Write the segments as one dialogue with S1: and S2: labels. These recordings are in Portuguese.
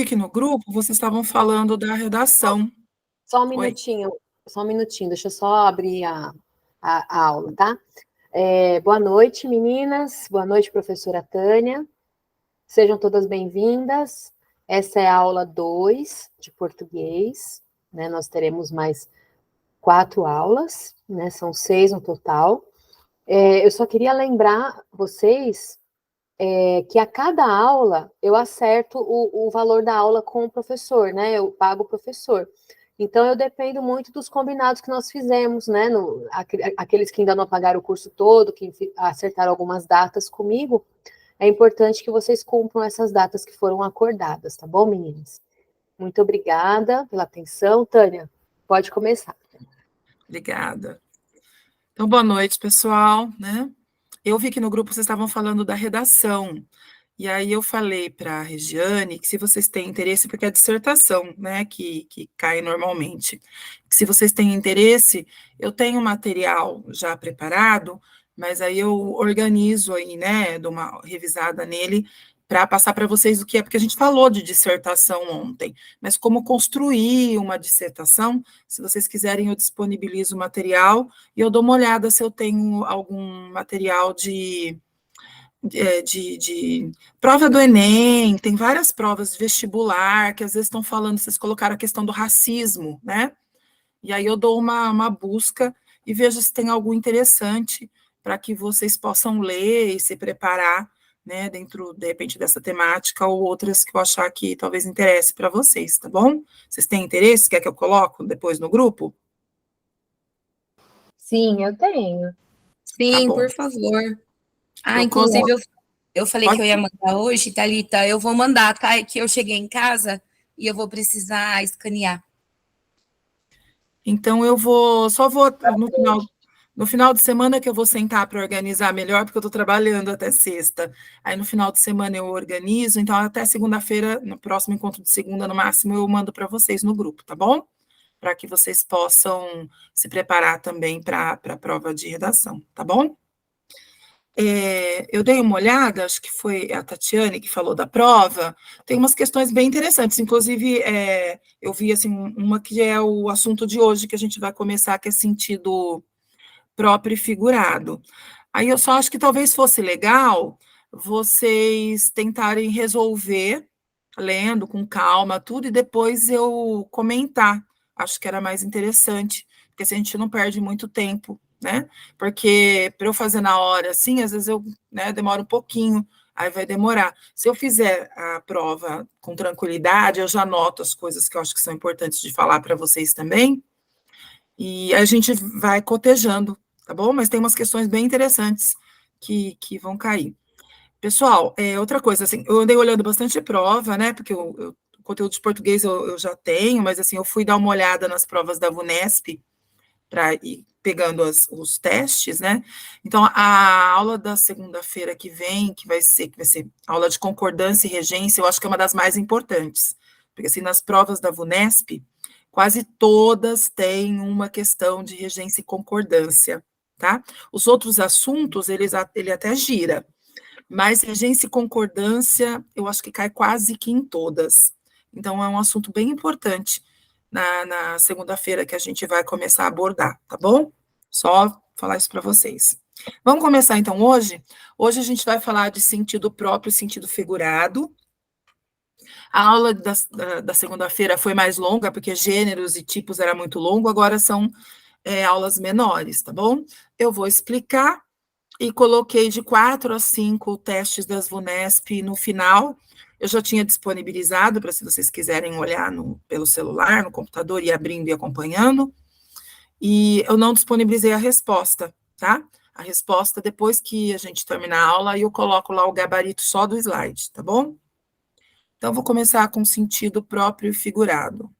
S1: Que no grupo vocês estavam falando da redação.
S2: Só um
S1: Oi.
S2: minutinho, deixa eu só abrir a aula, tá? Boa noite, meninas, boa noite, professora Tânia, sejam todas bem-vindas. Essa é a aula 2 de português, né? Nós teremos mais 4 aulas, né? São 6 no total. Eu só queria lembrar vocês que a cada aula eu acerto o valor da aula com o professor, né? Eu pago o professor. Então, eu dependo muito dos combinados que nós fizemos, né? Aqueles que ainda não pagaram o curso todo, que acertaram algumas datas comigo, é importante que vocês cumpram essas datas que foram acordadas, tá bom, meninas? Muito obrigada pela atenção. Tânia, pode começar.
S1: Obrigada. Então, boa noite, pessoal, né? Eu vi que no grupo vocês estavam falando da redação. E aí eu falei para a Regiane que se vocês têm interesse, porque é a dissertação, né, que cai normalmente, que se vocês têm interesse, eu tenho material já preparado, mas aí eu organizo aí, né, dou uma revisada nele para passar para vocês o que é, porque a gente falou de dissertação ontem, mas como construir uma dissertação, se vocês quiserem eu disponibilizo o material e eu dou uma olhada se eu tenho algum material de prova do Enem, tem várias provas de vestibular, que às vezes estão falando, vocês colocaram a questão do racismo, né? E aí eu dou uma busca e vejo se tem algo interessante para que vocês possam ler e se preparar, né, dentro, de repente, dessa temática ou outras que eu achar que talvez interesse para vocês, tá bom? Vocês têm interesse? Quer que eu coloque depois no grupo?
S3: Sim, eu tenho.
S1: Tá
S4: Sim,
S1: bom.
S4: por favor.
S1: Eu
S4: Inclusive,
S1: coloco.
S4: eu falei
S1: Pode.
S4: que eu ia mandar hoje, Thalita, eu vou mandar, tá? É que eu cheguei em casa e eu vou precisar escanear.
S1: Então eu só vou no final de semana que eu vou sentar para organizar melhor, porque eu estou trabalhando até sexta. Aí no final de semana eu organizo, então até segunda-feira, no próximo encontro de segunda, no máximo, eu mando para vocês no grupo, tá bom? Para que vocês possam se preparar também para a prova de redação, tá bom? Eu dei uma olhada, acho que foi a Tatiane que falou da prova, tem umas questões bem interessantes, inclusive eu vi assim, uma que é o assunto de hoje, que a gente vai começar, que é sentido próprio e figurado. Aí eu só acho que talvez fosse legal vocês tentarem resolver, lendo com calma, tudo, e depois eu comentar. Acho que era mais interessante, porque assim a gente não perde muito tempo, né? Porque para eu fazer na hora, assim, às vezes eu, né, demoro um pouquinho, aí vai demorar. Se eu fizer a prova com tranquilidade, eu já anoto as coisas que eu acho que são importantes de falar para vocês também, e a gente vai cotejando, tá bom? Mas tem umas questões bem interessantes que vão cair. Pessoal, outra coisa, assim, eu andei olhando bastante prova, né, porque o conteúdo de português eu já tenho, mas, assim, eu fui dar uma olhada nas provas da VUNESP, para ir pegando os testes, né, então, a aula da segunda-feira que vem, que vai ser aula de concordância e regência, eu acho que é uma das mais importantes, porque, assim, nas provas da VUNESP, quase todas têm uma questão de regência e concordância, tá? Os outros assuntos, ele até gira, mas regência e concordância, eu acho que cai quase que em todas. Então, é um assunto bem importante na segunda-feira que a gente vai começar a abordar, tá bom? Só falar isso para vocês. Vamos começar, então, hoje? Hoje a gente vai falar de sentido próprio e sentido figurado. A aula da segunda-feira foi mais longa, porque gêneros e tipos era muito longo, agora são aulas menores, tá bom? Eu vou explicar e coloquei de 4 a 5 testes das VUNESP no final. Eu já tinha disponibilizado para se vocês quiserem olhar pelo celular, no computador, e abrindo e acompanhando. E eu não disponibilizei a resposta, tá? A resposta, depois que a gente terminar a aula, eu coloco lá o gabarito só do slide, tá bom? Então, vou começar com sentido próprio e figurado.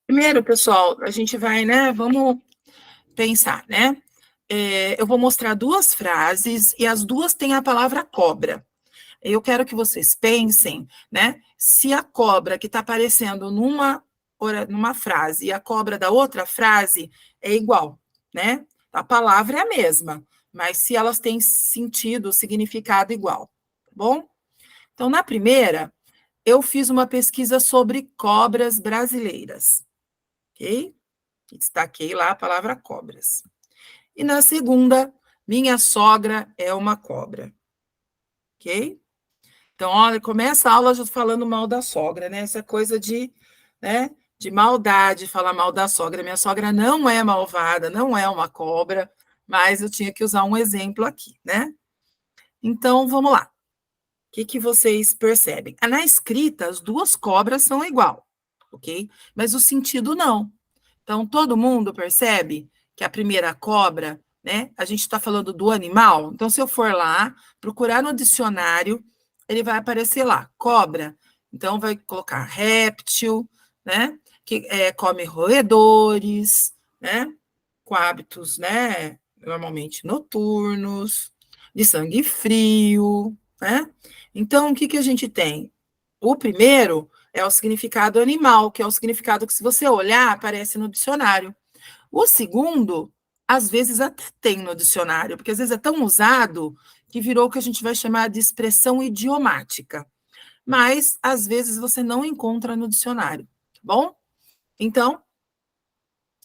S1: Primeiro, pessoal, a gente vai, né, vamos pensar, né? Eu vou mostrar 2 frases e as 2 têm a palavra cobra. eu quero que vocês pensem, né, se a cobra que está aparecendo numa frase e a cobra da outra frase é igual, né? A palavra é a mesma, mas se elas têm sentido, significado igual, tá bom? Então, na primeira, eu fiz uma pesquisa sobre cobras brasileiras, ok? Destaquei lá a palavra cobras. E na segunda, minha sogra é uma cobra, ok? Então, olha, começa a aula já falando mal da sogra, né? Essa coisa né, de maldade, falar mal da sogra. Minha sogra não é malvada, não é uma cobra, mas eu tinha que usar um exemplo aqui, né? Então, vamos lá. O que vocês percebem? Na escrita, as duas cobras são igual, ok? Mas o sentido não. Então, todo mundo percebe que a primeira cobra, né? A gente está falando do animal. Então, se eu for lá, procurar no dicionário, ele vai aparecer lá, cobra. Então, vai colocar réptil, né? Que come roedores, né? Com hábitos, né? Normalmente noturnos, de sangue frio, né? Então, o que a gente tem? O primeiro é o significado animal, que é o significado que, se você olhar, aparece no dicionário. O segundo, às vezes, até tem no dicionário, porque às vezes é tão usado que virou o que a gente vai chamar de expressão idiomática. Mas, às vezes, você não encontra no dicionário, tá bom? Então,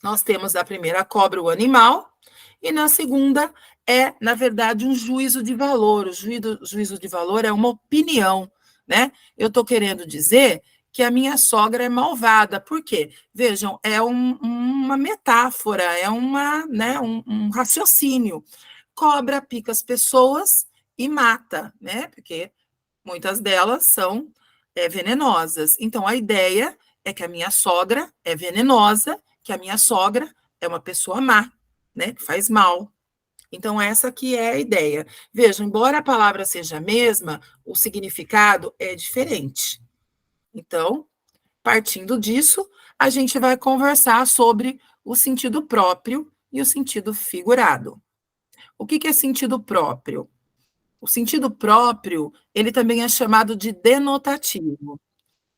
S1: nós temos a primeira cobra, o animal, e na segunda na verdade, um juízo de valor. O juízo de valor é uma opinião, né? Eu estou querendo dizer que a minha sogra é malvada. Por quê? Vejam, é uma metáfora, é né, um raciocínio. Cobra pica as pessoas e mata, né? Porque muitas delas são venenosas. Então, a ideia é que a minha sogra é venenosa, que a minha sogra é uma pessoa má, né? Que faz mal. Então, essa aqui é a ideia. Veja, embora a palavra seja a mesma, o significado é diferente. Então, partindo disso, a gente vai conversar sobre o sentido próprio e o sentido figurado. O que é sentido próprio? O sentido próprio, ele também é chamado de denotativo.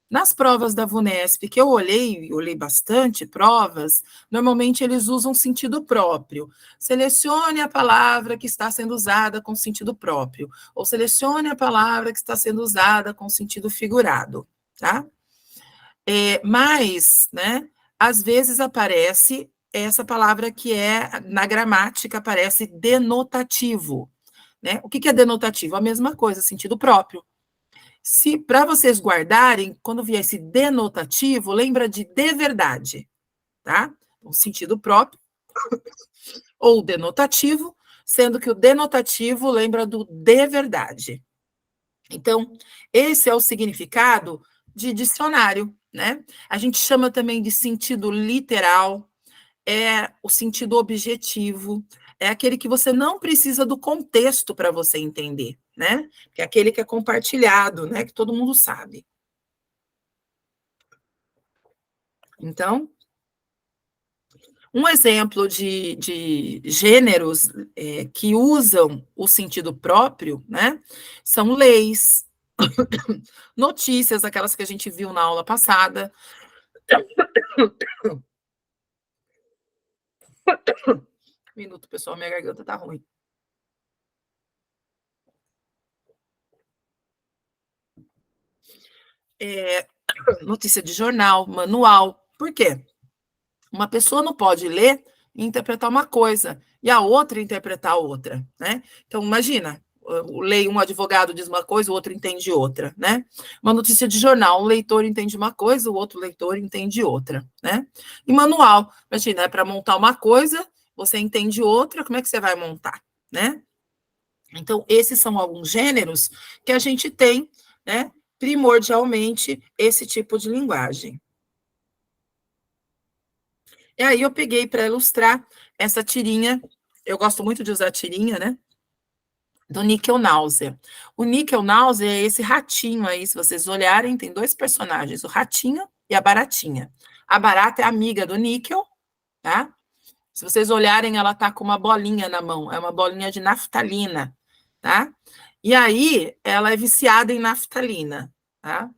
S1: Nas provas da VUNESP, que eu olhei bastante provas, normalmente eles usam sentido próprio. Selecione a palavra que está sendo usada com sentido próprio, ou selecione a palavra que está sendo usada com sentido figurado, tá? Mas, né, às vezes aparece essa palavra que na gramática, aparece denotativo, né? O que é denotativo? A mesma coisa, sentido próprio. Se para vocês guardarem, quando vier esse denotativo, lembra de verdade, tá? O sentido próprio ou denotativo, sendo que o denotativo lembra do de verdade. Então, esse é o significado de dicionário, né? A gente chama também de sentido literal, é o sentido objetivo, é aquele que você não precisa do contexto para você entender, né? Que é aquele que é compartilhado, né? Que todo mundo sabe. Então, um exemplo de gêneros que usam o sentido próprio, né? São leis, notícias, aquelas que a gente viu na aula passada. Um minuto, pessoal, minha garganta tá ruim. Notícia de jornal, manual. Por quê? Uma pessoa não pode ler e interpretar uma coisa, e a outra interpretar outra, né? Então, imagina, um advogado diz uma coisa, o outro entende outra, né? Uma notícia de jornal, um leitor entende uma coisa, o outro leitor entende outra, né? E manual, imagina, para montar uma coisa, você entende outra, como é que você vai montar, né? Então, esses são alguns gêneros que a gente tem, né, primordialmente, esse tipo de linguagem. E aí eu peguei para ilustrar essa tirinha, eu gosto muito de usar tirinha, né? Do Níquel Náusea. O Níquel Náusea é esse ratinho aí, se vocês olharem, tem dois personagens, o ratinho e a baratinha. A barata é amiga do níquel, tá? Se vocês olharem, ela tá com uma bolinha na mão, é uma bolinha de naftalina, tá? E aí, ela é viciada em naftalina, tá?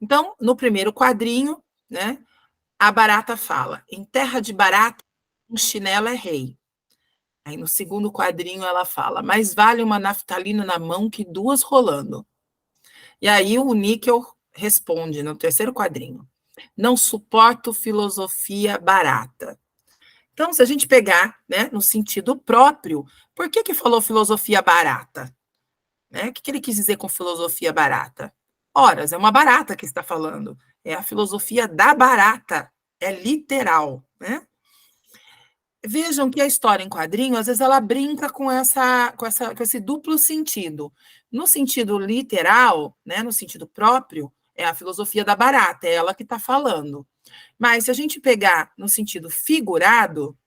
S1: Então, no primeiro quadrinho, né, a barata fala: em terra de barata, um chinelo é rei. Aí, no segundo quadrinho, ela fala: mais vale uma naftalina na mão que duas rolando. E aí, o níquel responde, no terceiro quadrinho: não suporto filosofia barata. Então, se a gente pegar, né, no sentido próprio, por que falou filosofia barata? Né? O que ele quis dizer com filosofia barata? Horas, é uma barata que está falando. É a filosofia da barata. É literal, né? Vejam que a história em quadrinho, às vezes, ela brinca com esse duplo sentido. No sentido literal, né, no sentido próprio, é a filosofia da barata, é ela que está falando. Mas se a gente pegar no sentido figurado,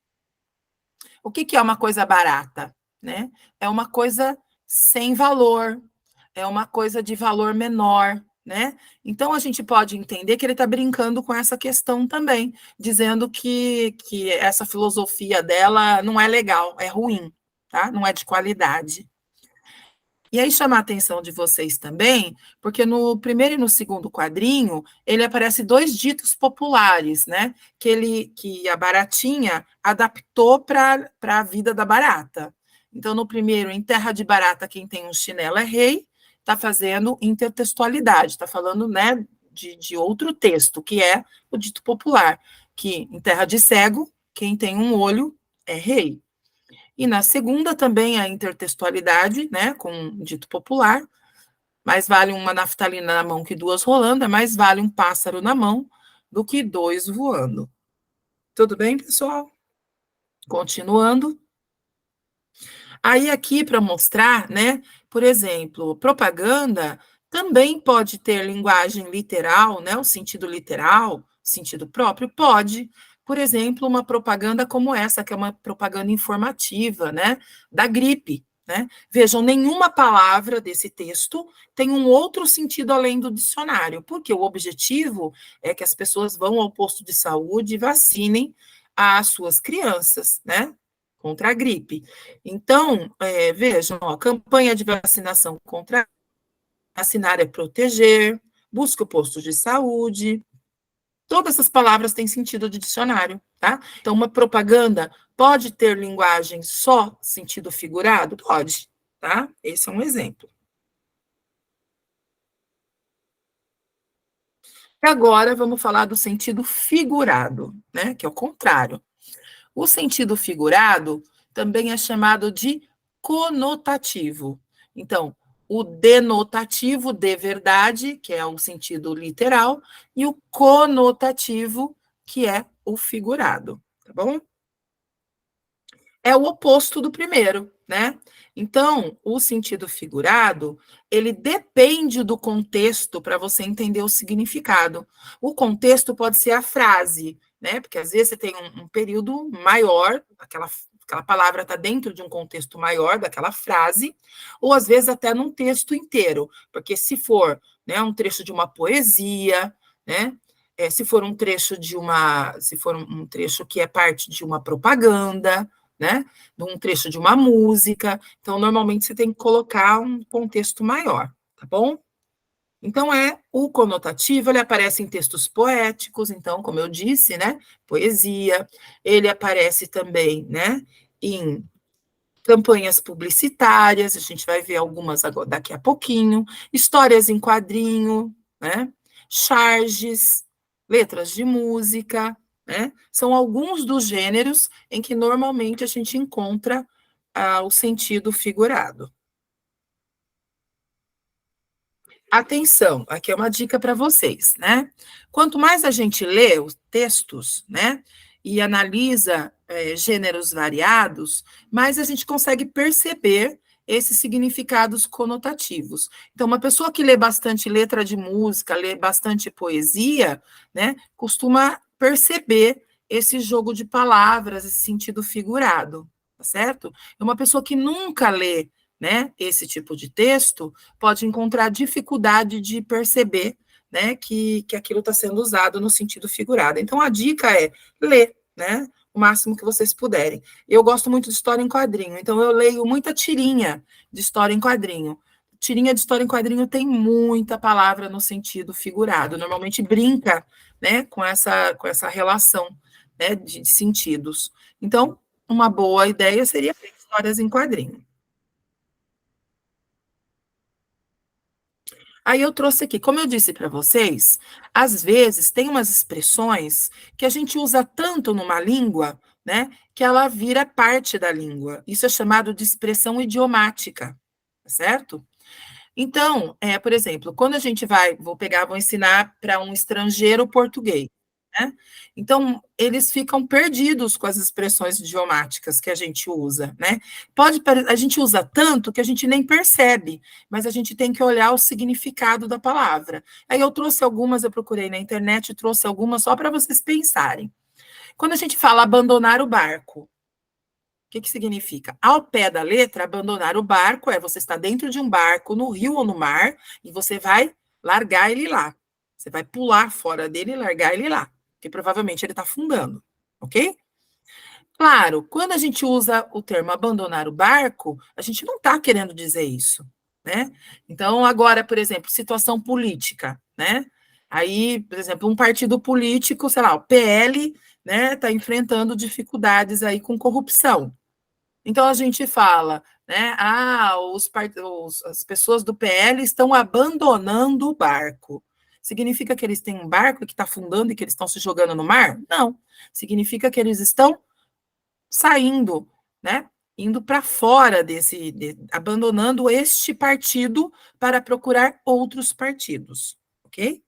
S1: o que é uma coisa barata? Né? É uma coisa sem valor, é uma coisa de valor menor, né? Então a gente pode entender que ele está brincando com essa questão também, dizendo que essa filosofia dela não é legal, é ruim, tá? Não é de qualidade. E aí chama a atenção de vocês também, porque no primeiro e no segundo quadrinho, ele aparece dois ditos populares, né? Que a baratinha adaptou para a vida da barata. Então, no primeiro, em terra de barata, quem tem um chinelo é rei, está fazendo intertextualidade, está falando, né, de outro texto, que é o dito popular, que em terra de cego, quem tem um olho é rei. E na segunda também a intertextualidade, né, com um dito popular, mais vale uma naftalina na mão que duas rolando, é mais vale um pássaro na mão do que dois voando. Tudo bem, pessoal? Continuando. Aí aqui para mostrar, né, por exemplo, propaganda também pode ter linguagem literal, né, o sentido literal, sentido próprio, pode. Por exemplo, uma propaganda como essa, que é uma propaganda informativa, né, da gripe, né? Vejam, nenhuma palavra desse texto tem um outro sentido além do dicionário, porque o objetivo é que as pessoas vão ao posto de saúde e vacinem as suas crianças, né, contra a gripe. Então, vejam, ó, campanha de vacinação contra vacinar é proteger, busca o posto de saúde. Todas essas palavras têm sentido de dicionário, tá? Então, uma propaganda pode ter linguagem só sentido figurado? Pode, tá? Esse é um exemplo. E agora vamos falar do sentido figurado, né? Que é o contrário. O sentido figurado também é chamado de conotativo. Então, o denotativo de verdade, que é o sentido literal, e o conotativo, que é o figurado, tá bom? É o oposto do primeiro, né? Então, o sentido figurado, ele depende do contexto para você entender o significado. O contexto pode ser a frase, né? Porque às vezes você tem um período maior, aquela palavra está dentro de um contexto maior daquela frase, ou às vezes até num texto inteiro, porque se for, né, um trecho de uma poesia, né? Se for um trecho um trecho que é parte de uma propaganda, né, num trecho de uma música. Então, normalmente você tem que colocar um contexto maior, tá bom? Então, o conotativo, ele aparece em textos poéticos, então, como eu disse, né, poesia, ele aparece também, né, em campanhas publicitárias, a gente vai ver algumas agora, daqui a pouquinho, histórias em quadrinho, né, charges, letras de música, né, são alguns dos gêneros em que normalmente a gente encontra o sentido figurado. Atenção, aqui é uma dica para vocês, né? Quanto mais a gente lê os textos, né, e analisa gêneros variados, mais a gente consegue perceber esses significados conotativos. Então, uma pessoa que lê bastante letra de música, lê bastante poesia, né, costuma perceber esse jogo de palavras, esse sentido figurado, tá certo? E uma pessoa que nunca lê, né, esse tipo de texto, pode encontrar dificuldade de perceber, né, que aquilo está sendo usado no sentido figurado. Então, a dica é ler, né, o máximo que vocês puderem. Eu gosto muito de história em quadrinho, então eu leio muita tirinha de história em quadrinho. tirinha de história em quadrinho tem muita palavra no sentido figurado, normalmente brinca, né, com essa relação, né, de sentidos. Então, uma boa ideia seria histórias em quadrinho. Aí eu trouxe aqui, como eu disse para vocês, às vezes tem umas expressões que a gente usa tanto numa língua, né, que ela vira parte da língua. Isso é chamado de expressão idiomática, tá certo? Então, por exemplo, quando a gente vou ensinar para um estrangeiro português, né? Então, eles ficam perdidos com as expressões idiomáticas que a gente usa, né? A gente usa tanto que a gente nem percebe, mas a gente tem que olhar o significado da palavra. Aí eu trouxe algumas, eu procurei na internet, trouxe algumas só para vocês pensarem. Quando a gente fala abandonar o barco, o que significa? Ao pé da letra, abandonar o barco você está dentro de um barco, no rio ou no mar, e você vai largar ele lá. Você vai pular fora dele e largar ele lá, porque provavelmente ele está afundando, ok? Claro, quando a gente usa o termo abandonar o barco, a gente não está querendo dizer isso, né? Então, agora, por exemplo, situação política, né? Aí, por exemplo, um partido político, sei lá, o PL, né, está enfrentando dificuldades aí com corrupção. Então, a gente fala, né, as pessoas do PL estão abandonando o barco. Significa que eles têm um barco que está afundando e que eles estão se jogando no mar? Não. Significa que eles estão saindo, né, indo para fora abandonando este partido para procurar outros partidos, ok?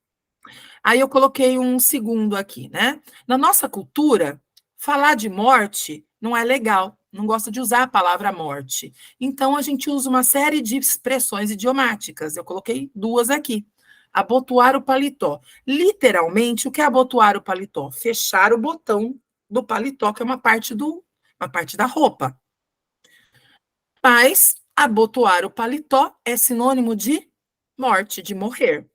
S1: Aí eu coloquei um segundo aqui, né? Na nossa cultura, falar de morte não é legal, não gosta de usar a palavra morte. Então, a gente usa uma série de expressões idiomáticas. Eu coloquei duas aqui. Abotoar o paletó. Literalmente, o que é abotoar o paletó? Fechar o botão do paletó, que é uma parte da roupa. Mas abotoar o paletó é sinônimo de morte, de morrer.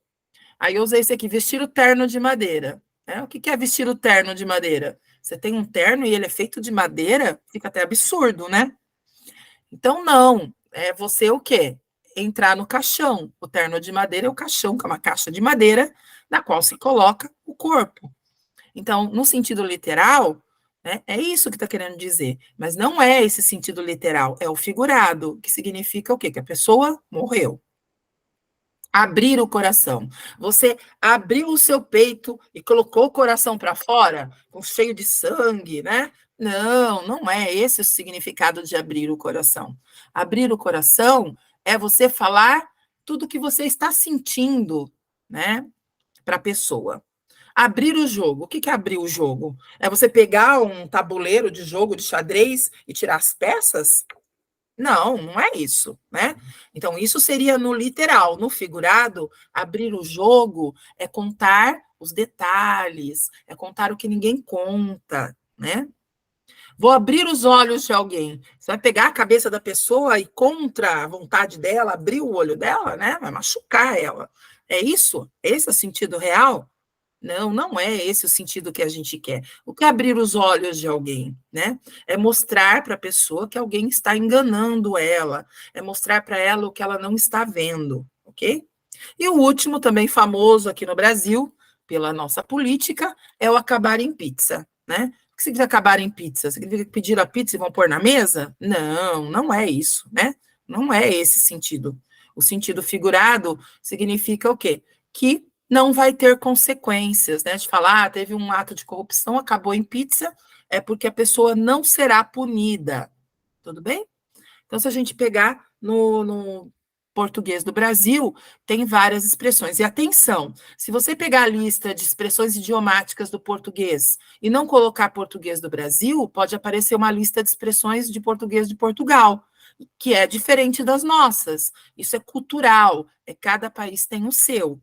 S1: Aí eu usei esse aqui, vestir o terno de madeira. O que é vestir o terno de madeira? Você tem um terno e ele é feito de madeira? Fica até absurdo, né? Então, não. É você o quê? Entrar no caixão. O terno de madeira é o caixão, que é uma caixa de madeira, na qual se coloca o corpo. Então, no sentido literal, né, é isso que está querendo dizer. Mas não é esse sentido literal, é o figurado, que significa o quê? Que a pessoa morreu. Abrir o coração. Você abriu o seu peito e colocou o coração para fora, cheio de sangue, né? Não, não é esse o significado de abrir o coração. Abrir o coração é você falar tudo que você está sentindo, né, para a pessoa. Abrir o jogo. O que é abrir o jogo? É você pegar um tabuleiro de jogo de xadrez e tirar as peças? Não, não é isso, né? Então, isso seria no literal. No figurado, abrir o jogo é contar os detalhes, é contar o que ninguém conta, né? Vou abrir os olhos de alguém. Você vai pegar a cabeça da pessoa e, contra a vontade dela, abrir o olho dela, né? Vai machucar ela. É isso? Esse é o sentido real? Não, não é esse o sentido que a gente quer. O que é abrir os olhos de alguém, né? É mostrar para a pessoa que alguém está enganando ela, é mostrar para ela o que ela não está vendo, ok? E o último, também famoso aqui no Brasil, pela nossa política, é o acabar em pizza, né? O que significa acabar em pizza? Significa pedir a pizza e vão pôr na mesa? Não, não é isso, né? Não é esse sentido. O sentido figurado significa o quê? Que não vai ter consequências, né? De falar, teve um ato de corrupção, acabou em pizza, é porque a pessoa não será punida. Tudo bem? Então, se a gente pegar no português do Brasil, tem várias expressões. E atenção, se você pegar a lista de expressões idiomáticas do português e não colocar português do Brasil, pode aparecer uma lista de expressões de português de Portugal, que é diferente das nossas. Isso é cultural, cada país tem o seu.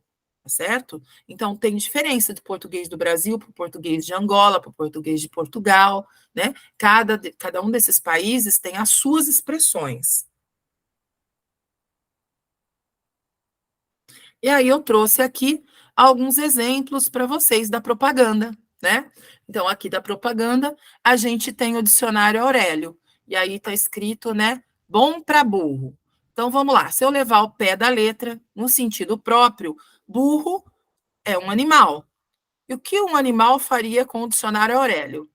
S1: Certo? Então, tem diferença do português do Brasil para o português de Angola, para o português de Portugal, né? Cada um desses países tem as suas expressões. E aí eu trouxe aqui alguns exemplos para vocês da propaganda, né? Então, aqui da propaganda, a gente tem o dicionário Aurélio, e aí está escrito, né? Bom para burro. Então, vamos lá. Se eu levar ao pé da letra, no sentido próprio, burro é um animal. E o que um animal faria com o dicionário Aurélio?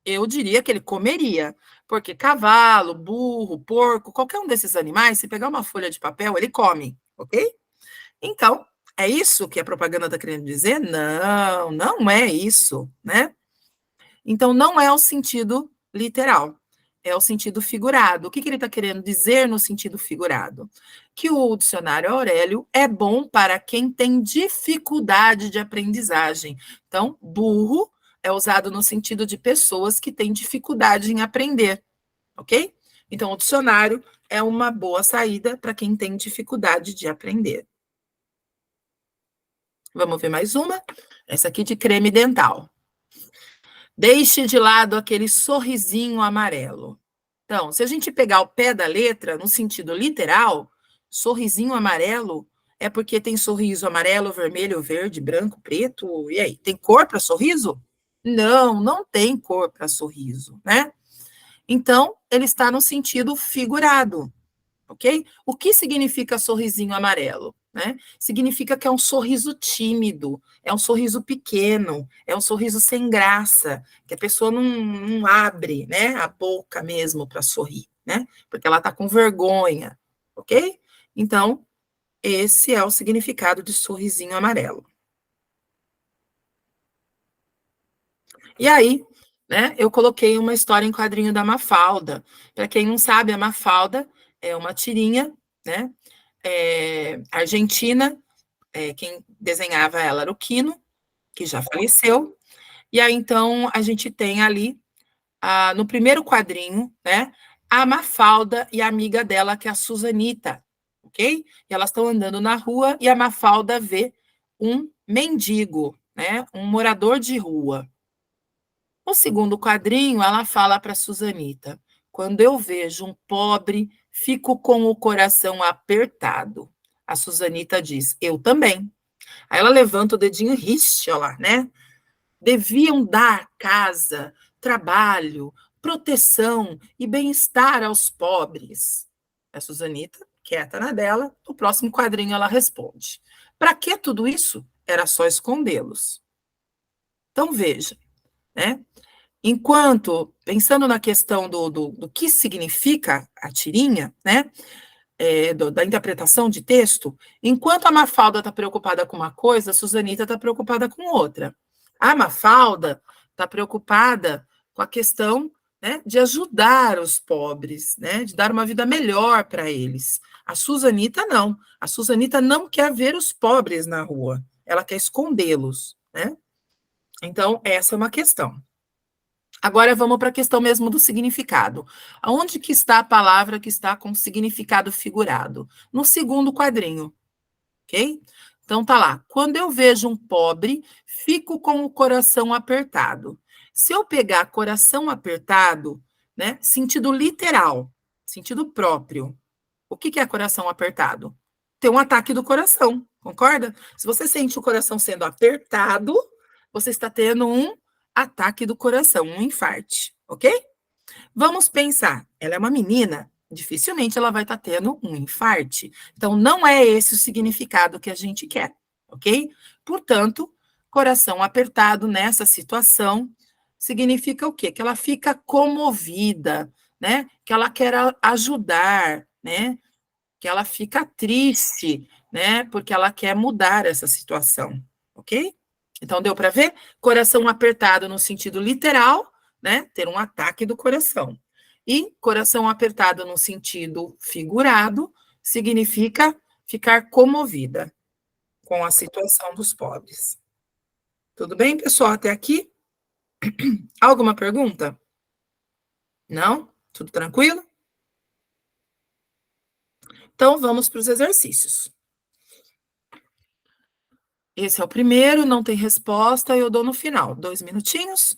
S1: Eu diria que ele comeria, porque cavalo, burro, porco, qualquer um desses animais, se pegar uma folha de papel, ele come, ok? Então, é isso que a propaganda está querendo dizer? Não, não é isso, né? Então, não é o sentido literal, é o sentido figurado. O que ele está querendo dizer no sentido figurado? Que o dicionário Aurélio é bom para quem tem dificuldade de aprendizagem. Então, burro é usado no sentido de pessoas que têm dificuldade em aprender, ok? Então, o dicionário é uma boa saída para quem tem dificuldade de aprender. Vamos ver mais uma? Essa aqui de creme dental. Deixe de lado aquele sorrisinho amarelo. Então, se a gente pegar o pé da letra, no sentido literal, sorrisinho amarelo é porque tem sorriso amarelo, vermelho, verde, branco, preto. E aí, tem cor para sorriso? Não, não tem cor para sorriso, né? Então, ele está no sentido figurado, ok? O que significa sorrisinho amarelo? Né? Significa que é um sorriso tímido, é um sorriso pequeno, é um sorriso sem graça, que a pessoa não abre, né, a boca mesmo para sorrir, né? Porque ela está com vergonha, ok? Então, esse é o significado de sorrisinho amarelo. E aí, né, eu coloquei uma história em quadrinho da Mafalda. Para quem não sabe, a Mafalda é uma tirinha, né, argentina. Quem desenhava ela era o Quino, que já faleceu. E aí, então, a gente tem ali, no primeiro quadrinho, né, a Mafalda e a amiga dela, que é a Susanita, ok? E elas estão andando na rua e a Mafalda vê um mendigo, né, um morador de rua. No segundo quadrinho, ela fala para a Susanita: quando eu vejo um pobre, fico com o coração apertado. A Susanita diz: eu também. Aí ela levanta o dedinho e riste, olha lá, né? Deviam dar casa, trabalho, proteção e bem-estar aos pobres. A Susanita, quieta na dela, no próximo quadrinho ela responde: para que tudo isso? Era só escondê-los. Então veja, né? Enquanto, pensando na questão do que significa a tirinha, né? Da interpretação de texto, enquanto a Mafalda está preocupada com uma coisa, a Susanita está preocupada com outra. A Mafalda está preocupada com a questão, né, de ajudar os pobres, né, de dar uma vida melhor para eles. A Susanita não. A Susanita não quer ver os pobres na rua. Ela quer escondê-los, né? Então, essa é uma questão. Agora vamos para a questão mesmo do significado. Aonde que está a palavra que está com significado figurado? No segundo quadrinho, ok? Então tá lá. Quando eu vejo um pobre, fico com o coração apertado. Se eu pegar coração apertado, né, sentido literal, sentido próprio, o que é coração apertado? Tem um ataque do coração, concorda? Se você sente o coração sendo apertado, você está tendo um ataque do coração, um infarte, ok? Vamos pensar, ela é uma menina, dificilmente ela vai estar tendo um infarte. Então, não é esse o significado que a gente quer, ok? Portanto, coração apertado nessa situação significa o quê? Que ela fica comovida, né? Que ela quer ajudar, né? Que ela fica triste, né? Porque ela quer mudar essa situação, ok? Então, deu para ver? Coração apertado no sentido literal, né? Ter um ataque do coração. E coração apertado no sentido figurado significa ficar comovida com a situação dos pobres. Tudo bem, pessoal? Até aqui? Alguma pergunta? Não? Tudo tranquilo? Então, vamos para os exercícios. Esse é o primeiro, não tem resposta, eu dou no final. 2 minutinhos.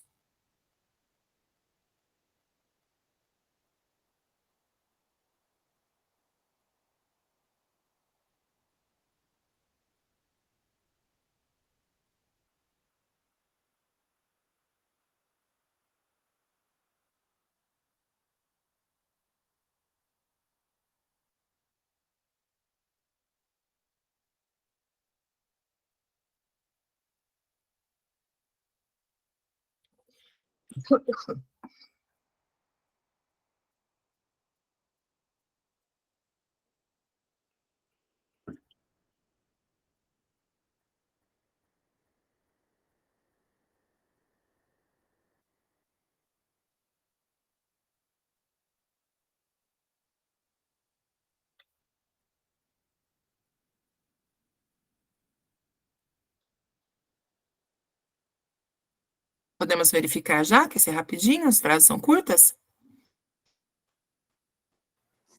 S1: Podemos verificar já, que esse é rapidinho, as frases são curtas?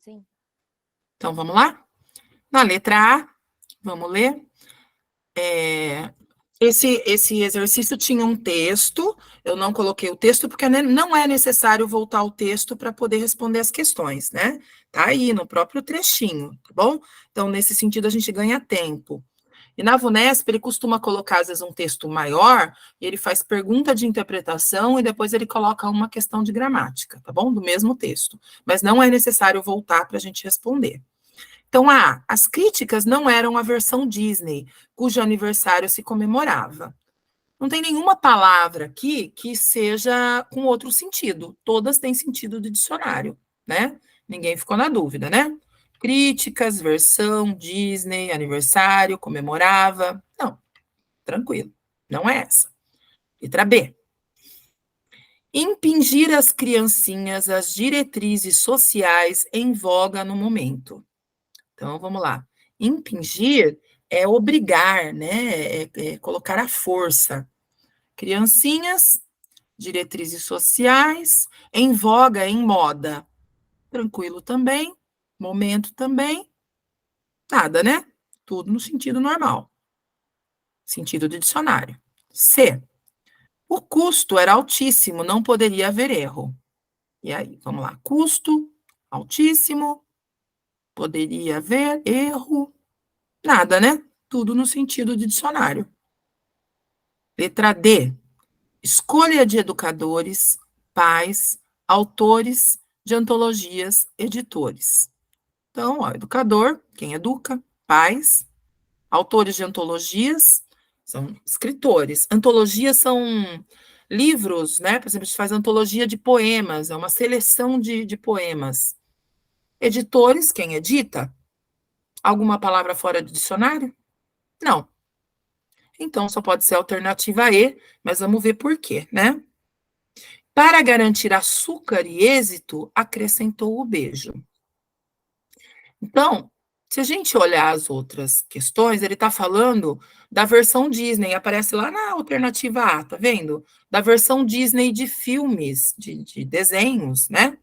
S2: Sim.
S1: Então, vamos lá? Na letra A, vamos ler. Esse exercício tinha um texto, eu não coloquei o texto, porque não é necessário voltar ao texto para poder responder as questões, né? Tá aí, no próprio trechinho, tá bom? Então, nesse sentido, a gente ganha tempo. E na VUNESP, ele costuma colocar, às vezes, um texto maior, e ele faz pergunta de interpretação, e depois ele coloca uma questão de gramática, tá bom? Do mesmo texto. Mas não é necessário voltar para a gente responder. Então, as críticas não eram a versão Disney, cujo aniversário se comemorava. Não tem nenhuma palavra aqui que seja com outro sentido. Todas têm sentido de dicionário, né? Ninguém ficou na dúvida, né? Críticas, versão, Disney, aniversário, comemorava. Não, tranquilo. Não é essa. Letra B. Impingir às criancinhas as diretrizes sociais em voga no momento. Então, vamos lá. Impingir é obrigar, né? É colocar a força. Criancinhas, diretrizes sociais, em voga, em moda. Tranquilo também, momento também, nada, né? Tudo no sentido normal, sentido de dicionário. C. O custo era altíssimo, não poderia haver erro. E aí, vamos lá. Custo, altíssimo, poderia haver erro, nada, né? Tudo no sentido de dicionário. Letra D. Escolha de educadores, pais, autores de antologias, editores. Então, ó, educador, quem educa, pais, autores de antologias, são escritores. Antologias são livros, né? Por exemplo, a gente faz antologia de poemas, é uma seleção de poemas. Editores, quem edita? Alguma palavra fora do dicionário? Não. Então, só pode ser a alternativa E, mas vamos ver por quê, né? Para garantir açúcar e êxito, acrescentou o beijo. Então, se a gente olhar as outras questões, ele está falando da versão Disney, aparece lá na alternativa A, tá vendo? Da versão Disney de filmes, de desenhos, né?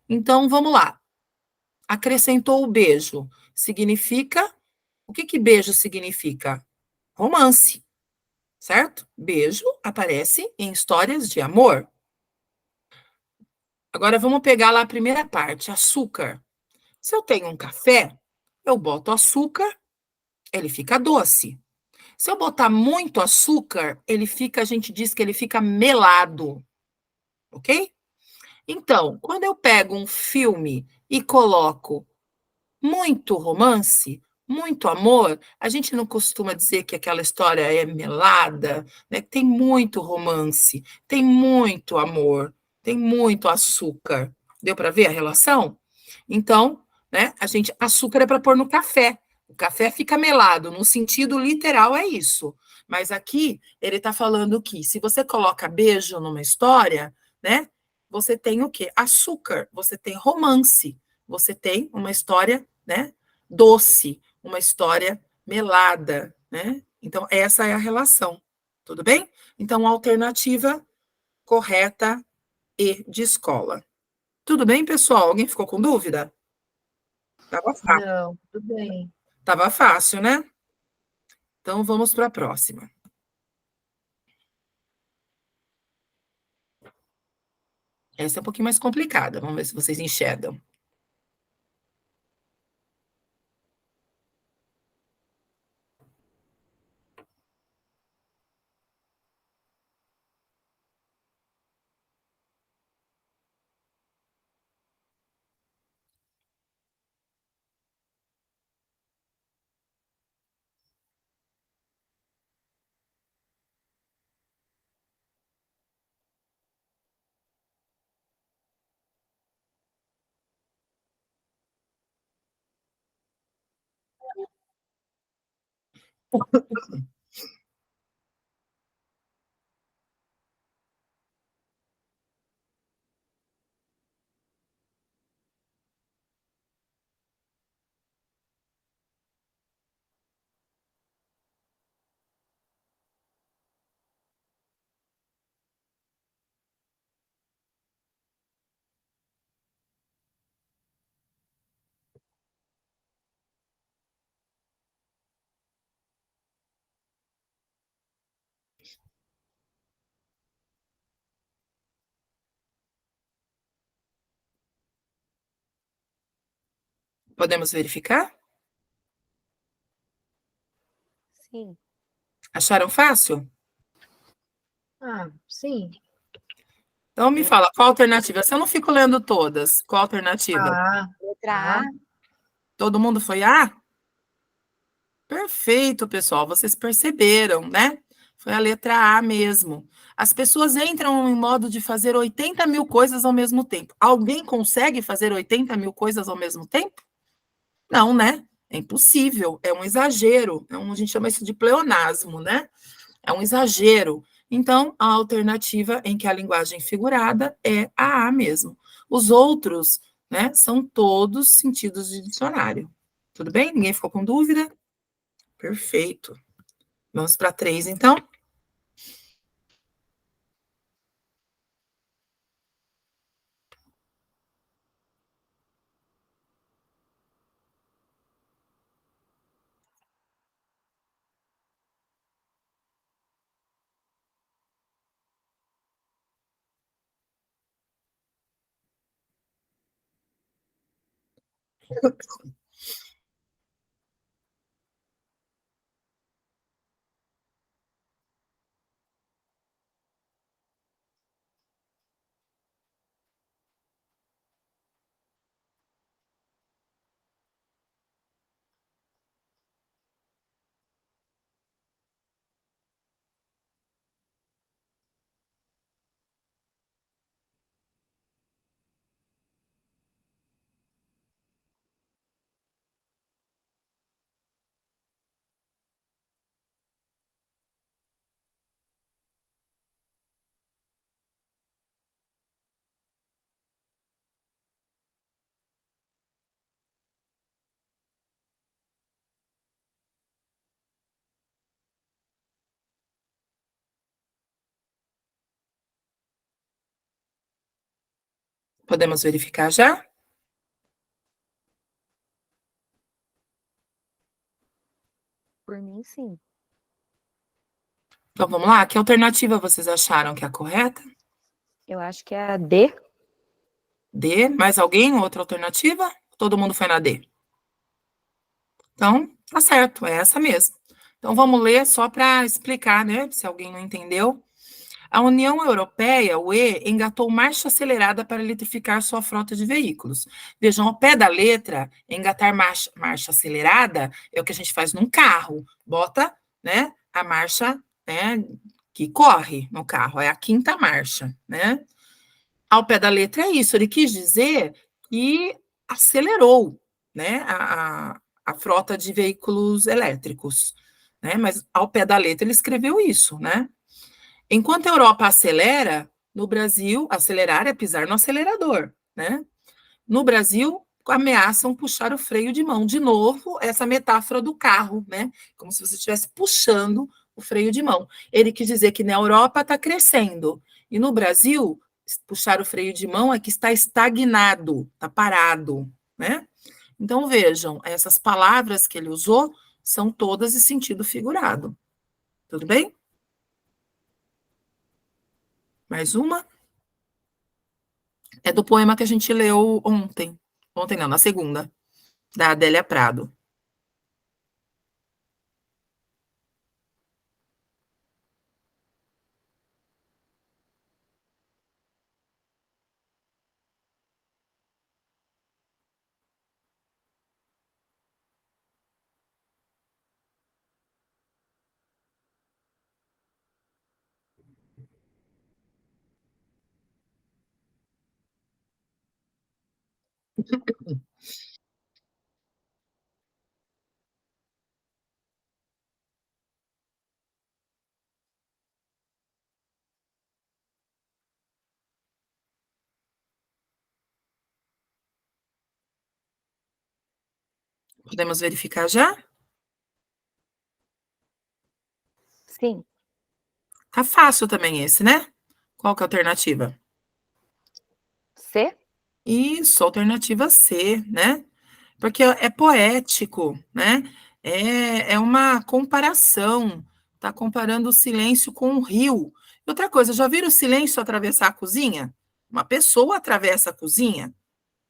S1: Então, vamos lá. Acrescentou o beijo. Significa. O que que beijo significa? Romance, certo? Beijo aparece em histórias de amor. Agora vamos pegar lá a primeira parte, açúcar. Se eu tenho um café, eu boto açúcar, ele fica doce. Se eu botar muito açúcar, a gente diz que ele fica melado, ok? Então, quando eu pego um filme e coloco muito romance, muito amor, a gente não costuma dizer que aquela história é melada, né? Tem muito romance, tem muito amor, tem muito açúcar. Deu para ver a relação? Então, né, açúcar é para pôr no café. O café fica melado, no sentido literal é isso. Mas aqui ele está falando que se você coloca beijo numa história, né, você tem o quê? Açúcar, você tem romance, você tem uma história, né, doce, uma história melada, né? Então essa é a relação. Tudo bem? Então a alternativa correta E de escola. Tudo bem, pessoal? Alguém ficou com dúvida? Tava fácil.
S2: Não, tudo bem.
S1: Tava fácil, né? Então vamos para a próxima. Essa é um pouquinho mais complicada. Vamos ver se vocês enxergam. Podemos verificar?
S2: Sim.
S1: Acharam fácil?
S2: Ah, sim.
S1: Então me fala, qual a alternativa? Se eu não fico lendo todas, qual a alternativa?
S4: Letra A.
S1: Todo mundo foi A? Perfeito, pessoal. Vocês perceberam, né? Foi a letra A mesmo. As pessoas entram em modo de fazer 80 mil coisas ao mesmo tempo. Alguém consegue fazer 80 mil coisas ao mesmo tempo? Não, né? É impossível. É um exagero. A gente chama isso de pleonasmo, né? É um exagero. Então, a alternativa em que a linguagem figurada é a A mesmo. Os outros, né, são todos sentidos de dicionário. Tudo bem? Ninguém ficou com dúvida? Perfeito. Vamos para 3, então? Podemos verificar já?
S2: Por mim, sim.
S1: Então vamos lá? Que alternativa vocês acharam que é a correta?
S2: Eu acho que é a D.
S1: D. Mais alguém? Outra alternativa? Todo mundo foi na D. Então, tá certo, é essa mesmo. Então vamos ler só para explicar, né? Se alguém não entendeu. A União Europeia, o UE, engatou marcha acelerada para eletrificar sua frota de veículos. Vejam, ao pé da letra, engatar marcha acelerada é o que a gente faz num carro. Bota, né, a marcha, né, que corre no carro, é a quinta marcha, né? Ao pé da letra é isso, ele quis dizer que acelerou, né, a frota de veículos elétricos, né? Mas ao pé da letra ele escreveu isso, né? Enquanto a Europa acelera, no Brasil, acelerar é pisar no acelerador, né? No Brasil, ameaçam puxar o freio de mão. De novo, essa metáfora do carro, né? Como se você estivesse puxando o freio de mão. Ele quis dizer que na Europa está crescendo, e no Brasil, puxar o freio de mão é que está estagnado, está parado, né? Então, vejam, essas palavras que ele usou são todas em sentido figurado. Tudo bem? Mais uma? É do poema que a gente leu ontem. Ontem não, na segunda, da Adélia Prado. Podemos verificar já?
S2: Sim.
S1: Tá fácil também esse, né? Qual que é a alternativa?
S2: C?
S1: Isso, alternativa C, né? Porque é poético, né? É uma comparação, tá comparando o silêncio com o rio. E outra coisa, já viram o silêncio atravessar a cozinha? Uma pessoa atravessa a cozinha,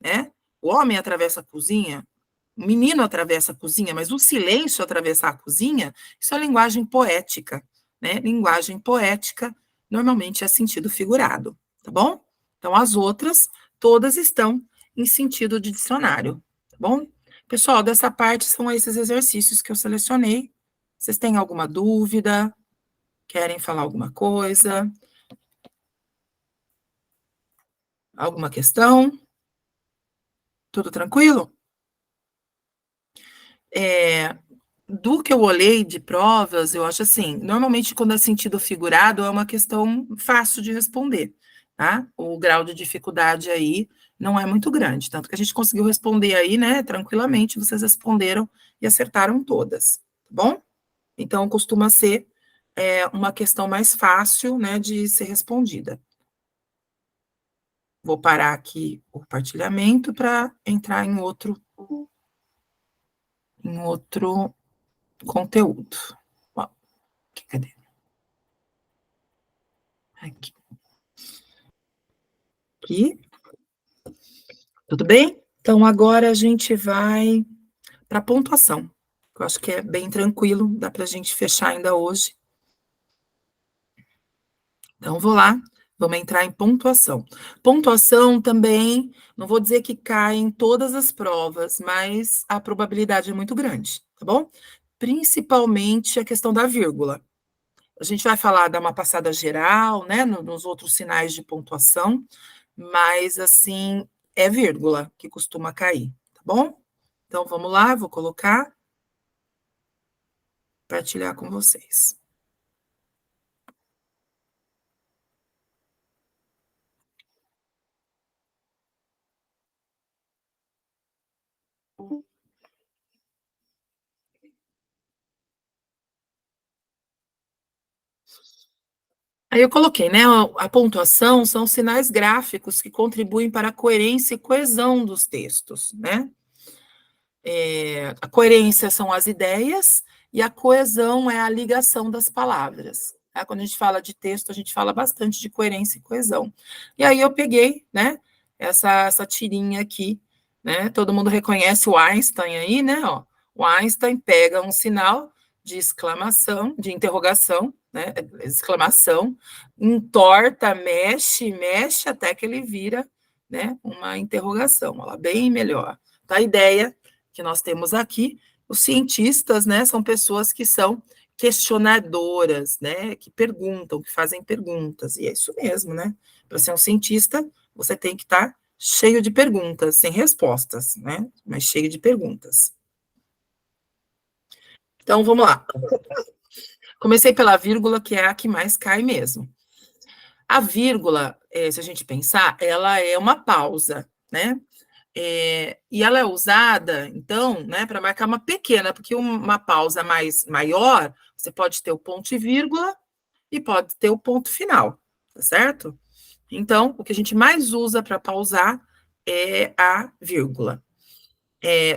S1: né? O homem atravessa a cozinha, o menino atravessa a cozinha, mas o silêncio atravessar a cozinha, isso é linguagem poética, né? Linguagem poética normalmente é sentido figurado, tá bom? Então, as outras, todas estão em sentido de dicionário, tá bom? Pessoal, dessa parte são esses exercícios que eu selecionei. Vocês têm alguma dúvida? Querem falar alguma coisa? Alguma questão? Tudo tranquilo? Do que eu olhei de provas, eu acho assim, normalmente quando é sentido figurado é uma questão fácil de responder, tá? O grau de dificuldade aí não é muito grande, tanto que a gente conseguiu responder aí, né, tranquilamente, vocês responderam e acertaram todas, tá bom? Então, costuma ser uma questão mais fácil, né, de ser respondida. Vou parar aqui o compartilhamento para entrar em outro conteúdo. Ó, cadê? Aqui. Aqui. Tudo bem? Então, agora a gente vai para a pontuação. Eu acho que é bem tranquilo, dá para a gente fechar ainda hoje. Então, vou lá, vamos entrar em pontuação. Pontuação também, não vou dizer que cai em todas as provas, mas a probabilidade é muito grande, tá bom? Principalmente a questão da vírgula. A gente vai falar, dar uma passada geral, né, nos outros sinais de pontuação, mas, assim, é vírgula que costuma cair, tá bom? Então, vamos lá, vou colocar, compartilhar com vocês. Aí eu coloquei, né, a pontuação são sinais gráficos que contribuem para a coerência e coesão dos textos, né? A coerência são as ideias e a coesão é a ligação das palavras. Tá? Quando a gente fala de texto, a gente fala bastante de coerência e coesão. E aí eu peguei, né, essa tirinha aqui, né? Todo mundo reconhece o Einstein aí, né? Ó, o Einstein pega um sinal de exclamação, de interrogação, né? Exclamação, entorta, mexe, mexe até que ele vira, né? Uma interrogação. Olha lá, bem melhor. Então, a ideia que nós temos aqui, os cientistas, né, são pessoas que são questionadoras, né, que perguntam, que fazem perguntas, e é isso mesmo, né? Para ser um cientista, você tem que estar cheio de perguntas, sem respostas, né? Mas cheio de perguntas. Então, vamos lá. Comecei pela vírgula, que é a que mais cai mesmo. A vírgula, se a gente pensar, ela é uma pausa, né? E ela é usada, então, né, para marcar uma pequena, porque uma pausa maior, você pode ter o ponto e vírgula e pode ter o ponto final, tá certo? Então, o que a gente mais usa para pausar é a vírgula.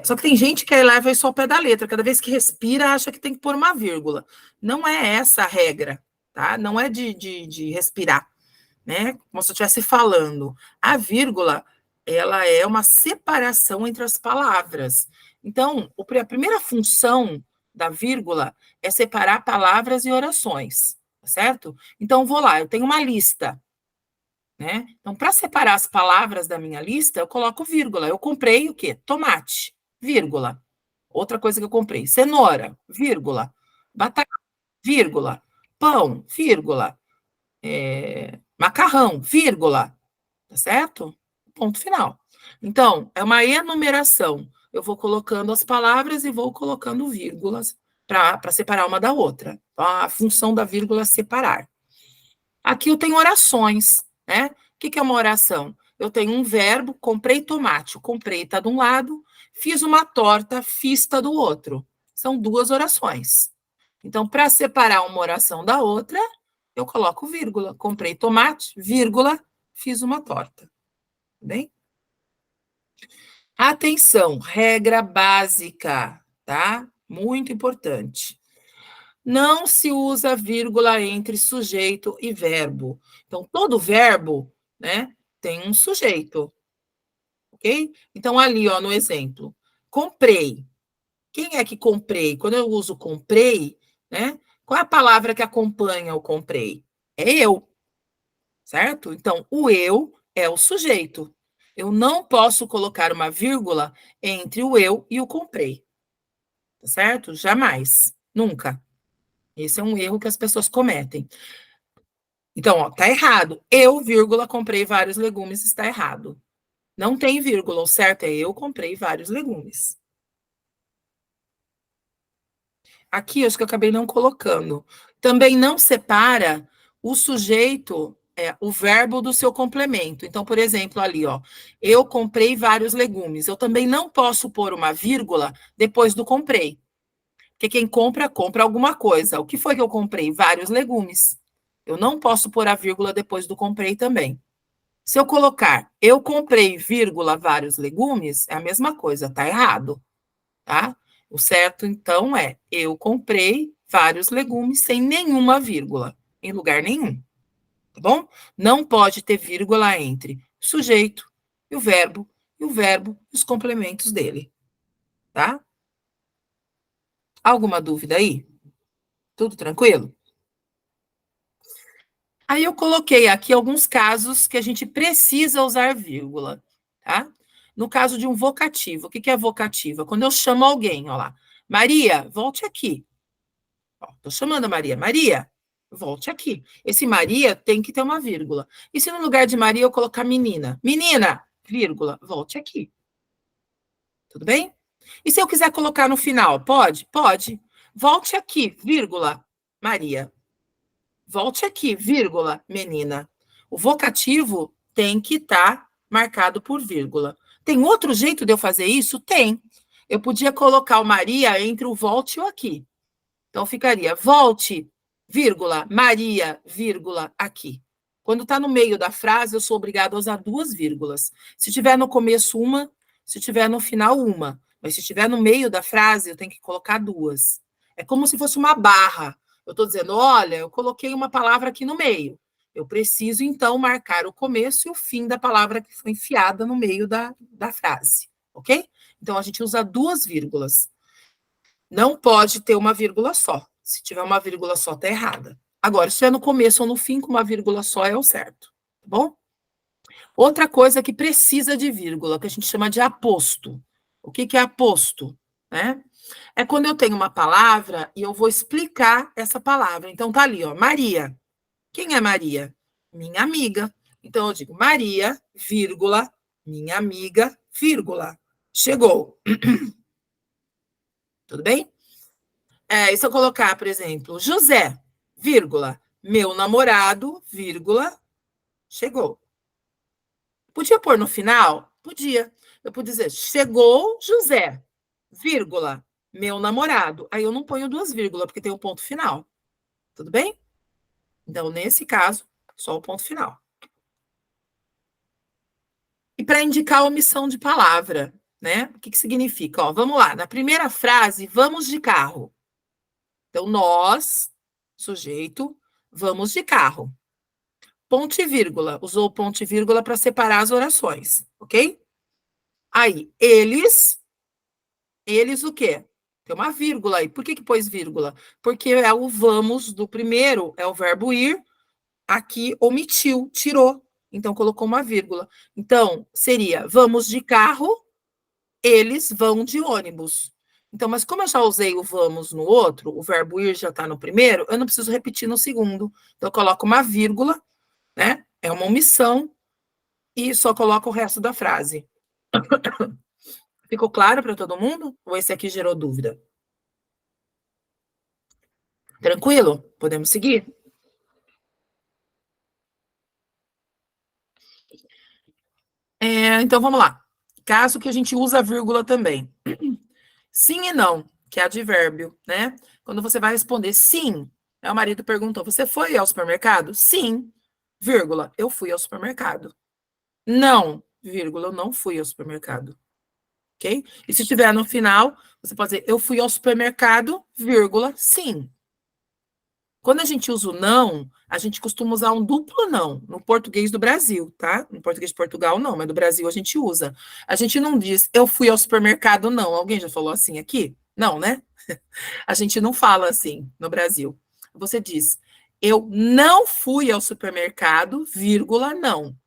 S1: Só que tem gente que leva isso ao pé da letra, cada vez que respira, acha que tem que pôr uma vírgula. Não é essa a regra, tá? Não é de respirar, né? Como se eu estivesse falando. A vírgula, ela é uma separação entre as palavras. Então, a primeira função da vírgula é separar palavras e orações, tá certo? Então, vou lá, eu tenho uma lista, né? Então, para separar as palavras da minha lista, eu coloco vírgula. Eu comprei o quê? Tomate, vírgula. Outra coisa que eu comprei, cenoura, vírgula. Batata, vírgula. Pão, vírgula. Macarrão, vírgula. Tá certo? Ponto final. Então, é uma enumeração. Eu vou colocando as palavras e vou colocando vírgulas para separar uma da outra. Então, a função da vírgula é separar. Aqui eu tenho orações, né? O que é uma oração? eu tenho um verbo, comprei tomate. O comprei está de um lado, fiz uma torta, fiz está do outro. São duas orações. Então, para separar uma oração da outra, eu coloco vírgula. Comprei tomate, vírgula, fiz uma torta. Bem? Atenção, regra básica, tá? Muito importante. Não se usa vírgula entre sujeito e verbo. Então, todo verbo, né, tem um sujeito, ok? Então, ali, ó, no exemplo, comprei. Quem é que comprei? Quando eu uso comprei, né, qual é a palavra que acompanha o comprei? É eu, certo? Então, o eu é o sujeito. Eu não posso colocar uma vírgula entre o eu e o comprei, tá certo? Jamais, nunca. Esse é um erro que as pessoas cometem. Então, ó, tá errado. Eu, vírgula, comprei vários legumes, está errado. Não tem vírgula, o certo é eu comprei vários legumes. Aqui, acho que eu acabei não colocando. Também não separa o sujeito, o verbo do seu complemento. Então, por exemplo, ali, ó, eu comprei vários legumes. Eu também não posso pôr uma vírgula depois do comprei. Porque quem compra, compra alguma coisa. O que foi que eu comprei? Vários legumes. Eu não posso pôr a vírgula depois do comprei também. Se eu colocar eu comprei, vírgula, vários legumes, é a mesma coisa, tá errado, tá? O certo, então, é eu comprei vários legumes sem nenhuma vírgula, em lugar nenhum, tá bom? Não pode ter vírgula entre o sujeito e o verbo e os complementos dele, tá? Alguma dúvida aí? Tudo tranquilo? Aí eu coloquei aqui alguns casos que a gente precisa usar vírgula, tá? No caso de um vocativo, o que é vocativo? Quando eu chamo alguém, ó lá, Maria, volte aqui. Ó, tô chamando a Maria, Maria, volte aqui. Esse Maria tem que ter uma vírgula. E se no lugar de Maria eu colocar menina? Menina, vírgula, volte aqui. Tudo bem? E se eu quiser colocar no final, pode? Pode. Volte aqui, vírgula, Maria. Volte aqui, vírgula, menina. O vocativo tem que estar marcado por vírgula. Tem outro jeito de eu fazer isso? Tem. Eu podia colocar o Maria entre o volte e o aqui. Então, ficaria volte, vírgula, Maria, vírgula, aqui. Quando está no meio da frase, eu sou obrigada a usar duas vírgulas. Se tiver no começo, uma. Se tiver no final, uma. Mas se tiver no meio da frase, eu tenho que colocar duas. É como se fosse uma barra. Eu estou dizendo, olha, eu coloquei uma palavra aqui no meio. Eu preciso, então, marcar o começo e o fim da palavra que foi enfiada no meio da frase. Ok? Então, a gente usa duas vírgulas. Não pode ter uma vírgula só. Se tiver uma vírgula só, tá errada. Agora, se tiver no começo ou no fim, com uma vírgula só, é o certo. Tá bom? Outra coisa que precisa de vírgula, que a gente chama de aposto. O que é aposto? Né? É quando eu tenho uma palavra e eu vou explicar essa palavra. Então, tá ali, ó, Maria. Quem é Maria? Minha amiga. Então, eu digo Maria, vírgula, minha amiga, vírgula. Chegou. Tudo bem? E se eu colocar, por exemplo, José, vírgula, meu namorado, vírgula, chegou. Podia pôr no final? Podia. Eu podia dizer, chegou José, vírgula, meu namorado. Aí eu não ponho duas vírgulas, porque tem o ponto final. Tudo bem? Então, nesse caso, só o ponto final. E para indicar a omissão de palavra, né? O que significa? Ó, vamos lá, na primeira frase, vamos de carro. Então, nós, sujeito, vamos de carro. Ponto e vírgula. Usou o ponto e vírgula para separar as orações, ok? Aí, eles o quê? Tem uma vírgula aí. Por que pôs vírgula? Porque é o vamos do primeiro, é o verbo ir, aqui omitiu, tirou. Então, colocou uma vírgula. Então, seria, vamos de carro, eles vão de ônibus. Então, mas como eu já usei o vamos no outro, o verbo ir já está no primeiro, eu não preciso repetir no segundo. Então, eu coloco uma vírgula, né? É uma omissão, e só coloco o resto da frase. Ficou claro para todo mundo? Ou esse aqui gerou dúvida? Tranquilo? Podemos seguir? Então, vamos lá. Caso que a gente usa a vírgula também. Sim e não, que é advérbio, né? Quando você vai responder sim, o marido perguntou, você foi ao supermercado? Sim, vírgula, eu fui ao supermercado. Não, vírgula, eu não fui ao supermercado. Ok? E se tiver no final, você pode dizer, eu fui ao supermercado, vírgula, sim. Quando a gente usa o não, a gente costuma usar um duplo não, no português do Brasil, tá? No português de Portugal, não, mas no Brasil a gente usa. A gente não diz, eu fui ao supermercado, não. Alguém já falou assim aqui? Não, né? A gente não fala assim no Brasil. Você diz, eu não fui ao supermercado, vírgula, não.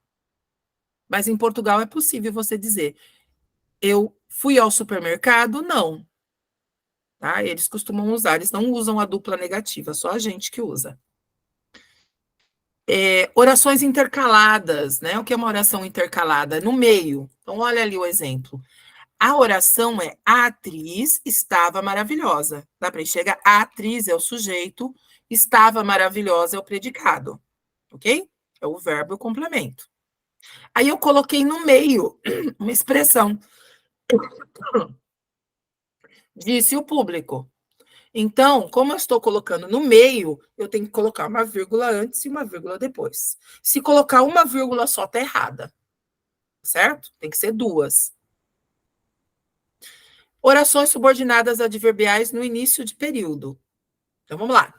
S1: Mas em Portugal é possível você dizer, eu fui ao supermercado, não. Tá? Eles costumam usar, eles não usam a dupla negativa, só a gente que usa. Orações intercaladas, né? O que é uma oração intercalada? No meio. Então, olha ali o exemplo. A oração é a atriz estava maravilhosa. Dá para enxergar? A atriz é o sujeito, estava maravilhosa é o predicado. Ok? É o verbo e o complemento. Aí eu coloquei no meio uma expressão. Disse o público. Então, como eu estou colocando no meio, eu tenho que colocar uma vírgula antes e uma vírgula depois. Se colocar uma vírgula só, tá errada. Certo? Tem que ser duas. Orações subordinadas adverbiais no início de período. Então, vamos lá.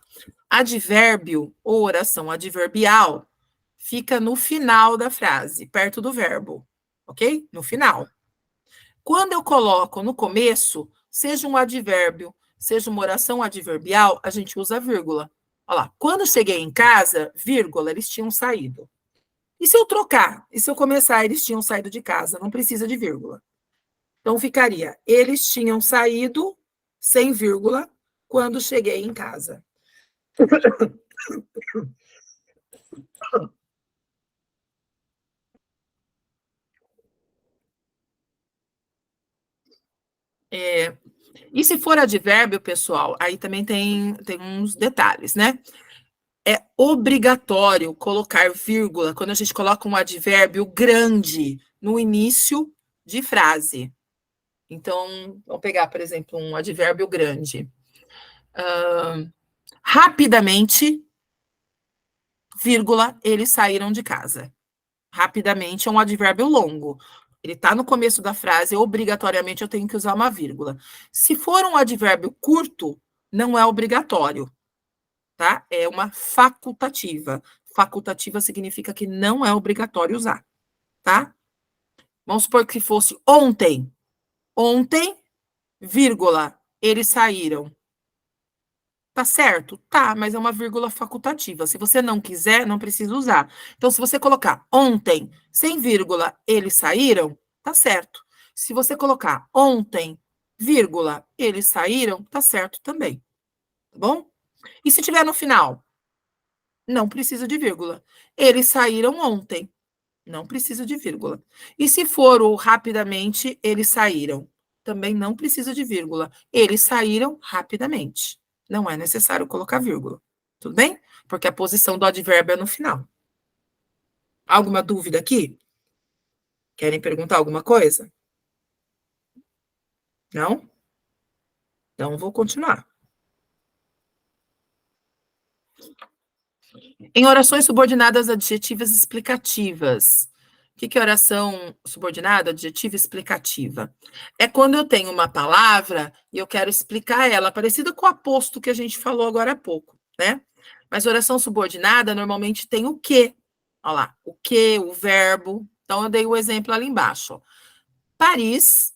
S1: Advérbio ou oração adverbial fica no final da frase, perto do verbo. Ok? No final. Quando eu coloco no começo, seja um advérbio, seja uma oração adverbial, a gente usa vírgula. Olha lá, quando cheguei em casa, vírgula, eles tinham saído. E se eu trocar? E se eu começar, eles tinham saído de casa? Não precisa de vírgula. Então, ficaria, eles tinham saído, sem vírgula, quando cheguei em casa. E se for advérbio, pessoal, aí também tem uns detalhes, né? É obrigatório colocar vírgula quando a gente coloca um advérbio grande no início de frase. Então, vamos pegar, por exemplo, um advérbio grande. Rapidamente, vírgula, eles saíram de casa. Rapidamente é um advérbio longo. Ele está no começo da frase, obrigatoriamente eu tenho que usar uma vírgula. Se for um advérbio curto, não é obrigatório, tá? É uma facultativa. Facultativa significa que não é obrigatório usar, tá? Vamos supor que fosse ontem. Ontem, vírgula, eles saíram. Tá certo? Tá, mas é uma vírgula facultativa. Se você não quiser, não precisa usar. Então, se você colocar ontem, sem vírgula, eles saíram, tá certo. Se você colocar ontem, vírgula, eles saíram, tá certo também. Tá bom? E se tiver no final? Não precisa de vírgula. Eles saíram ontem. Não precisa de vírgula. E se for o rapidamente, eles saíram. Também não precisa de vírgula. Eles saíram rapidamente. Não é necessário colocar vírgula. Tudo bem? Porque a posição do advérbio é no final. Alguma dúvida aqui? Querem perguntar alguma coisa? Não? Então, vou continuar. Em orações subordinadas adjetivas explicativas. O que é oração subordinada, adjetiva explicativa? É quando eu tenho uma palavra e eu quero explicar ela, parecida com o aposto que a gente falou agora há pouco, né? Mas oração subordinada normalmente tem o quê? Olha lá, o quê, o verbo. Então, eu dei o exemplo ali embaixo. Ó. Paris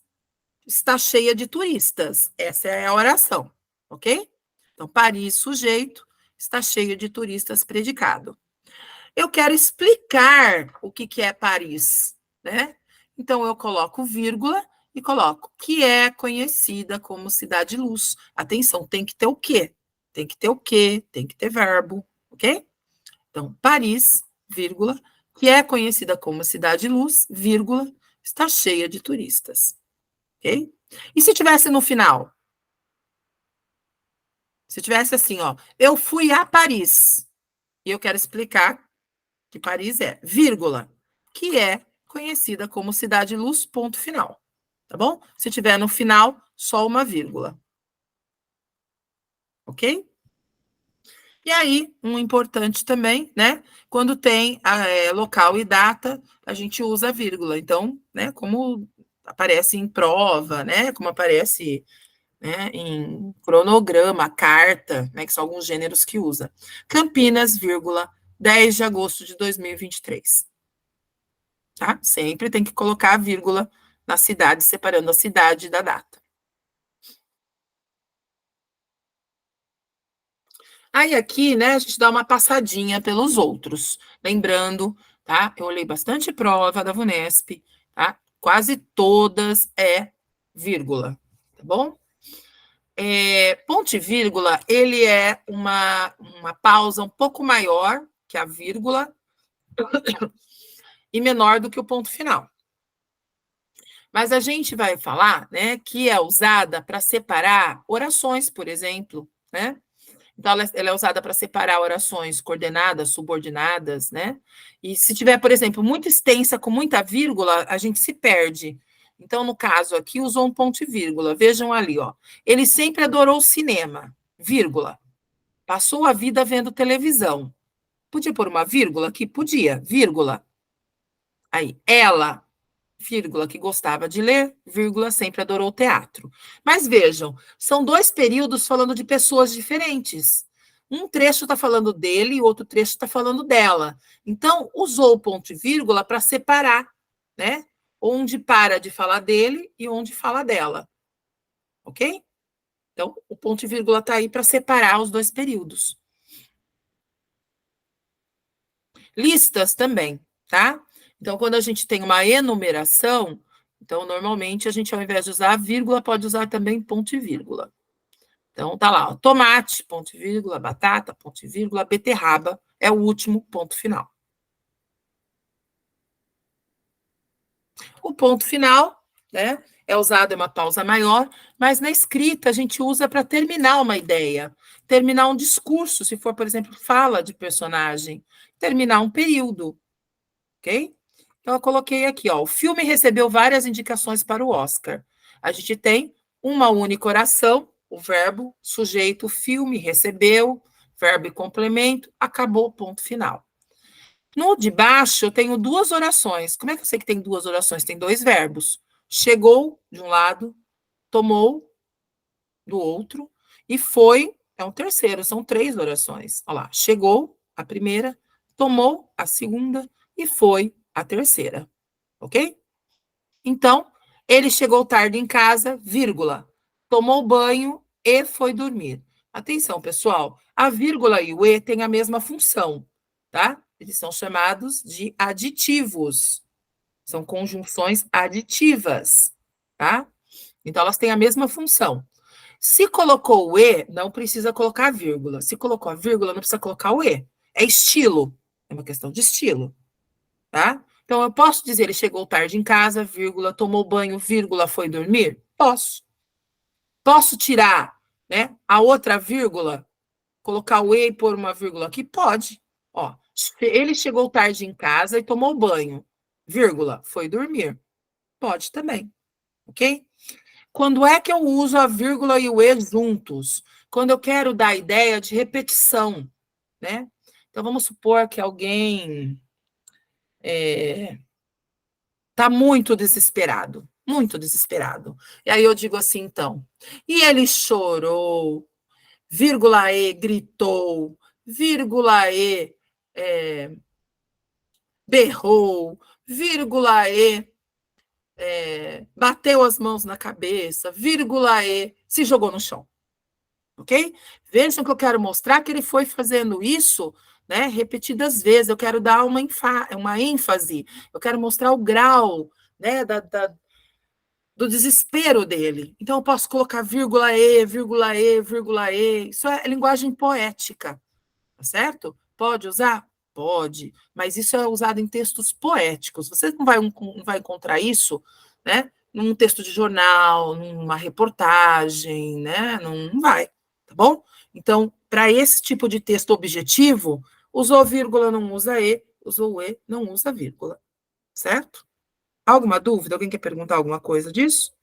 S1: está cheia de turistas. Essa é a oração, ok? Então, Paris, sujeito, está cheio de turistas, predicado. Eu quero explicar o que é Paris, né? Então, eu coloco vírgula e coloco que é conhecida como cidade-luz. Atenção, tem que ter o quê? Tem que ter o quê? Tem que ter verbo, ok? Então, Paris, vírgula, que é conhecida como cidade-luz, vírgula, está cheia de turistas, ok? E se tivesse no final? Se tivesse assim, ó, eu fui a Paris, e eu quero explicar que Paris é, vírgula, que é conhecida como cidade-luz, ponto final. Tá bom? Se tiver no final, só uma vírgula. Ok? E aí, um importante também, né? Quando tem local e data, a gente usa a vírgula. Então, né, como aparece em prova, né? Como aparece, né, em cronograma, carta, né? Que são alguns gêneros que usa. Campinas, vírgula, 10 de agosto de 2023. Tá? Sempre tem que colocar a vírgula na cidade, separando a cidade da data. Aí aqui, né, a gente dá uma passadinha pelos outros. Lembrando, tá? Eu olhei bastante prova da VUNESP, tá? Quase todas é vírgula, tá bom? Ponto e vírgula, ele é uma pausa um pouco maior que a vírgula e menor do que o ponto final. Mas a gente vai falar, né, que é usada para separar orações, por exemplo, né? Então, ela é usada para separar orações coordenadas, subordinadas, né? E se tiver, por exemplo, muito extensa, com muita vírgula, a gente se perde. Então, no caso aqui, usou um ponto e vírgula. Vejam ali, ó. Ele sempre adorou o cinema, vírgula. Passou a vida vendo televisão. Podia pôr uma vírgula aqui? Podia, vírgula. Aí, ela, vírgula, que gostava de ler, vírgula, sempre adorou teatro. Mas vejam, são dois períodos falando de pessoas diferentes. Um trecho está falando dele e outro trecho está falando dela. Então, usou o ponto e vírgula para separar, né? Onde para de falar dele e onde fala dela. Ok? Então, o ponto e vírgula está aí para separar os dois períodos. Listas também, tá? Então, quando a gente tem uma enumeração, então, normalmente, a gente, ao invés de usar a vírgula, pode usar também ponto e vírgula. Então, tá lá, ó, tomate, ponto e vírgula, batata, ponto e vírgula, beterraba, é o último ponto final. O ponto final, né, é usado, é uma pausa maior, mas na escrita a gente usa para terminar uma ideia, terminar um discurso, se for, por exemplo, fala de personagem, terminar um período, ok? Então, eu coloquei aqui, ó, o filme recebeu várias indicações para o Oscar. A gente tem uma única oração, o verbo, sujeito, filme, recebeu, verbo e complemento, acabou, ponto final. No de baixo, eu tenho duas orações. Como é que eu sei que tem duas orações? Tem dois verbos. Chegou, de um lado, tomou, do outro, e foi, é um terceiro, são três orações. Olha lá, chegou, a primeira, tomou, a segunda, e foi, a terceira. Ok? Então, ele chegou tarde em casa, vírgula, tomou banho e foi dormir. Atenção, pessoal, a vírgula e o e têm a mesma função, tá? Eles são chamados de aditivos. São conjunções aditivas, tá? Então, elas têm a mesma função. Se colocou o e, não precisa colocar a vírgula. Se colocou a vírgula, não precisa colocar o e. É estilo. É uma questão de estilo, tá? Então, eu posso dizer, ele chegou tarde em casa, vírgula, tomou banho, vírgula, foi dormir? Posso. Posso tirar, né, a outra vírgula, colocar o e e pôr uma vírgula aqui? Pode. Ó, ele chegou tarde em casa e tomou banho, vírgula, foi dormir. Pode também, ok? Quando é que eu uso a vírgula e o e juntos? Quando eu quero dar a ideia de repetição, né? Então, vamos supor que alguém tá muito desesperado, muito desesperado. E aí eu digo assim, então, e ele chorou, vírgula e gritou, vírgula e berrou, vírgula e bateu as mãos na cabeça, vírgula e se jogou no chão. Ok? Vejam que eu quero mostrar que ele foi fazendo isso, né, repetidas vezes. Eu quero dar uma ênfase, eu quero mostrar o grau, né, do desespero dele. Então, eu posso colocar vírgula e, vírgula e, vírgula e. Isso é linguagem poética, tá certo? Pode usar? Pode, mas isso é usado em textos poéticos. Você não vai encontrar isso, né, num texto de jornal, numa reportagem, né? Não vai, tá bom? Então, para esse tipo de texto objetivo, usou vírgula, não usa e, usou e, não usa vírgula, certo? Alguma dúvida? Alguém quer perguntar alguma coisa disso?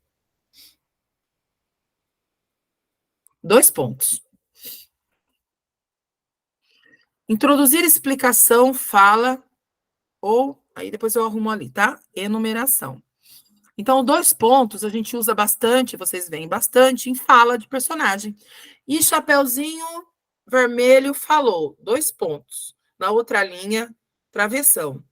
S1: 2 pontos. Introduzir explicação, fala, ou... Aí depois eu arrumo ali, tá? Enumeração. Então, 2 pontos a gente usa bastante, vocês veem bastante, em fala de personagem. E Chapeuzinho Vermelho falou, 2 pontos. Na outra linha, travessão.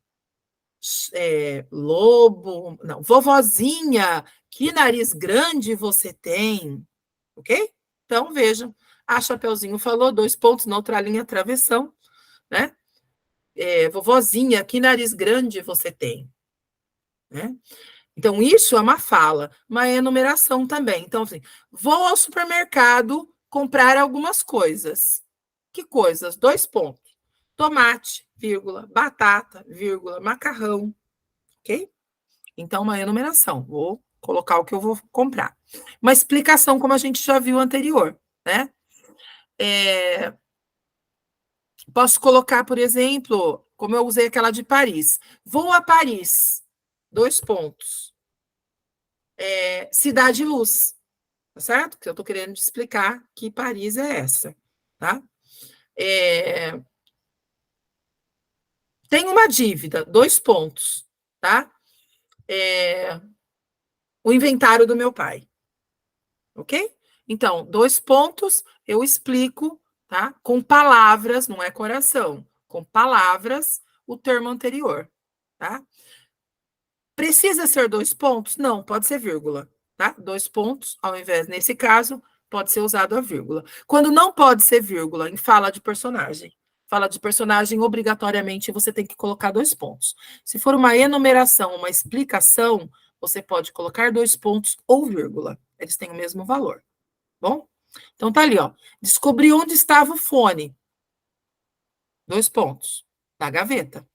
S1: Lobo, não, vovozinha, que nariz grande você tem, ok? Então, vejam, a Chapeuzinho falou, 2 pontos, na outra linha, travessão, né? Vovozinha, que nariz grande você tem, né? Então, isso é uma fala, uma enumeração também. Então, assim, vou ao supermercado comprar algumas coisas. Que coisas? 2 pontos. Tomate, vírgula, batata, vírgula, macarrão, ok? Então, uma enumeração. Vou colocar o que eu vou comprar. Uma explicação, como a gente já viu anterior, né? Posso colocar, por exemplo, como eu usei aquela de Paris. Vou a Paris. 2 pontos. Cidade Luz. Tá certo? Que eu estou querendo te explicar que Paris é essa, tá? Tem uma dívida, 2 pontos, tá? O inventário do meu pai, ok? Então, 2 pontos, eu explico, tá? Com palavras, não é coração, com palavras, o termo anterior, tá? Precisa ser 2 pontos? Não, pode ser vírgula, tá? 2 pontos, ao invés, nesse caso, pode ser usado a vírgula. Quando não pode ser vírgula, em fala de personagem. Fala de personagem, obrigatoriamente, você tem que colocar 2 pontos. Se for uma enumeração, uma explicação, você pode colocar 2 pontos ou vírgula. Eles têm o mesmo valor, bom? Então, tá ali, ó. Descobri onde estava o fone. 2 pontos. Na gaveta.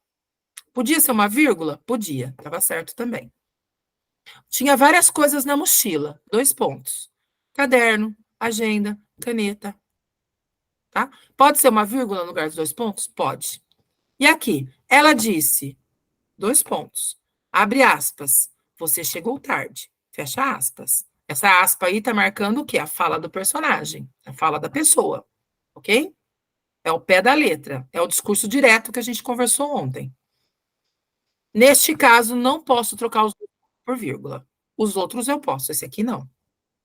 S1: Podia ser uma vírgula? Podia. Estava certo também. Tinha várias coisas na mochila. 2 pontos. Caderno, agenda, caneta. Tá? Pode ser uma vírgula no lugar dos 2 pontos? Pode. E aqui, ela disse, 2 pontos. Abre aspas. Você chegou tarde. Fecha aspas. Essa aspa aí tá marcando o quê? A fala do personagem, a fala da pessoa. Ok? É o pé da letra. É o discurso direto que a gente conversou ontem. Neste caso, não posso trocar os por vírgula. Os outros eu posso, esse aqui não.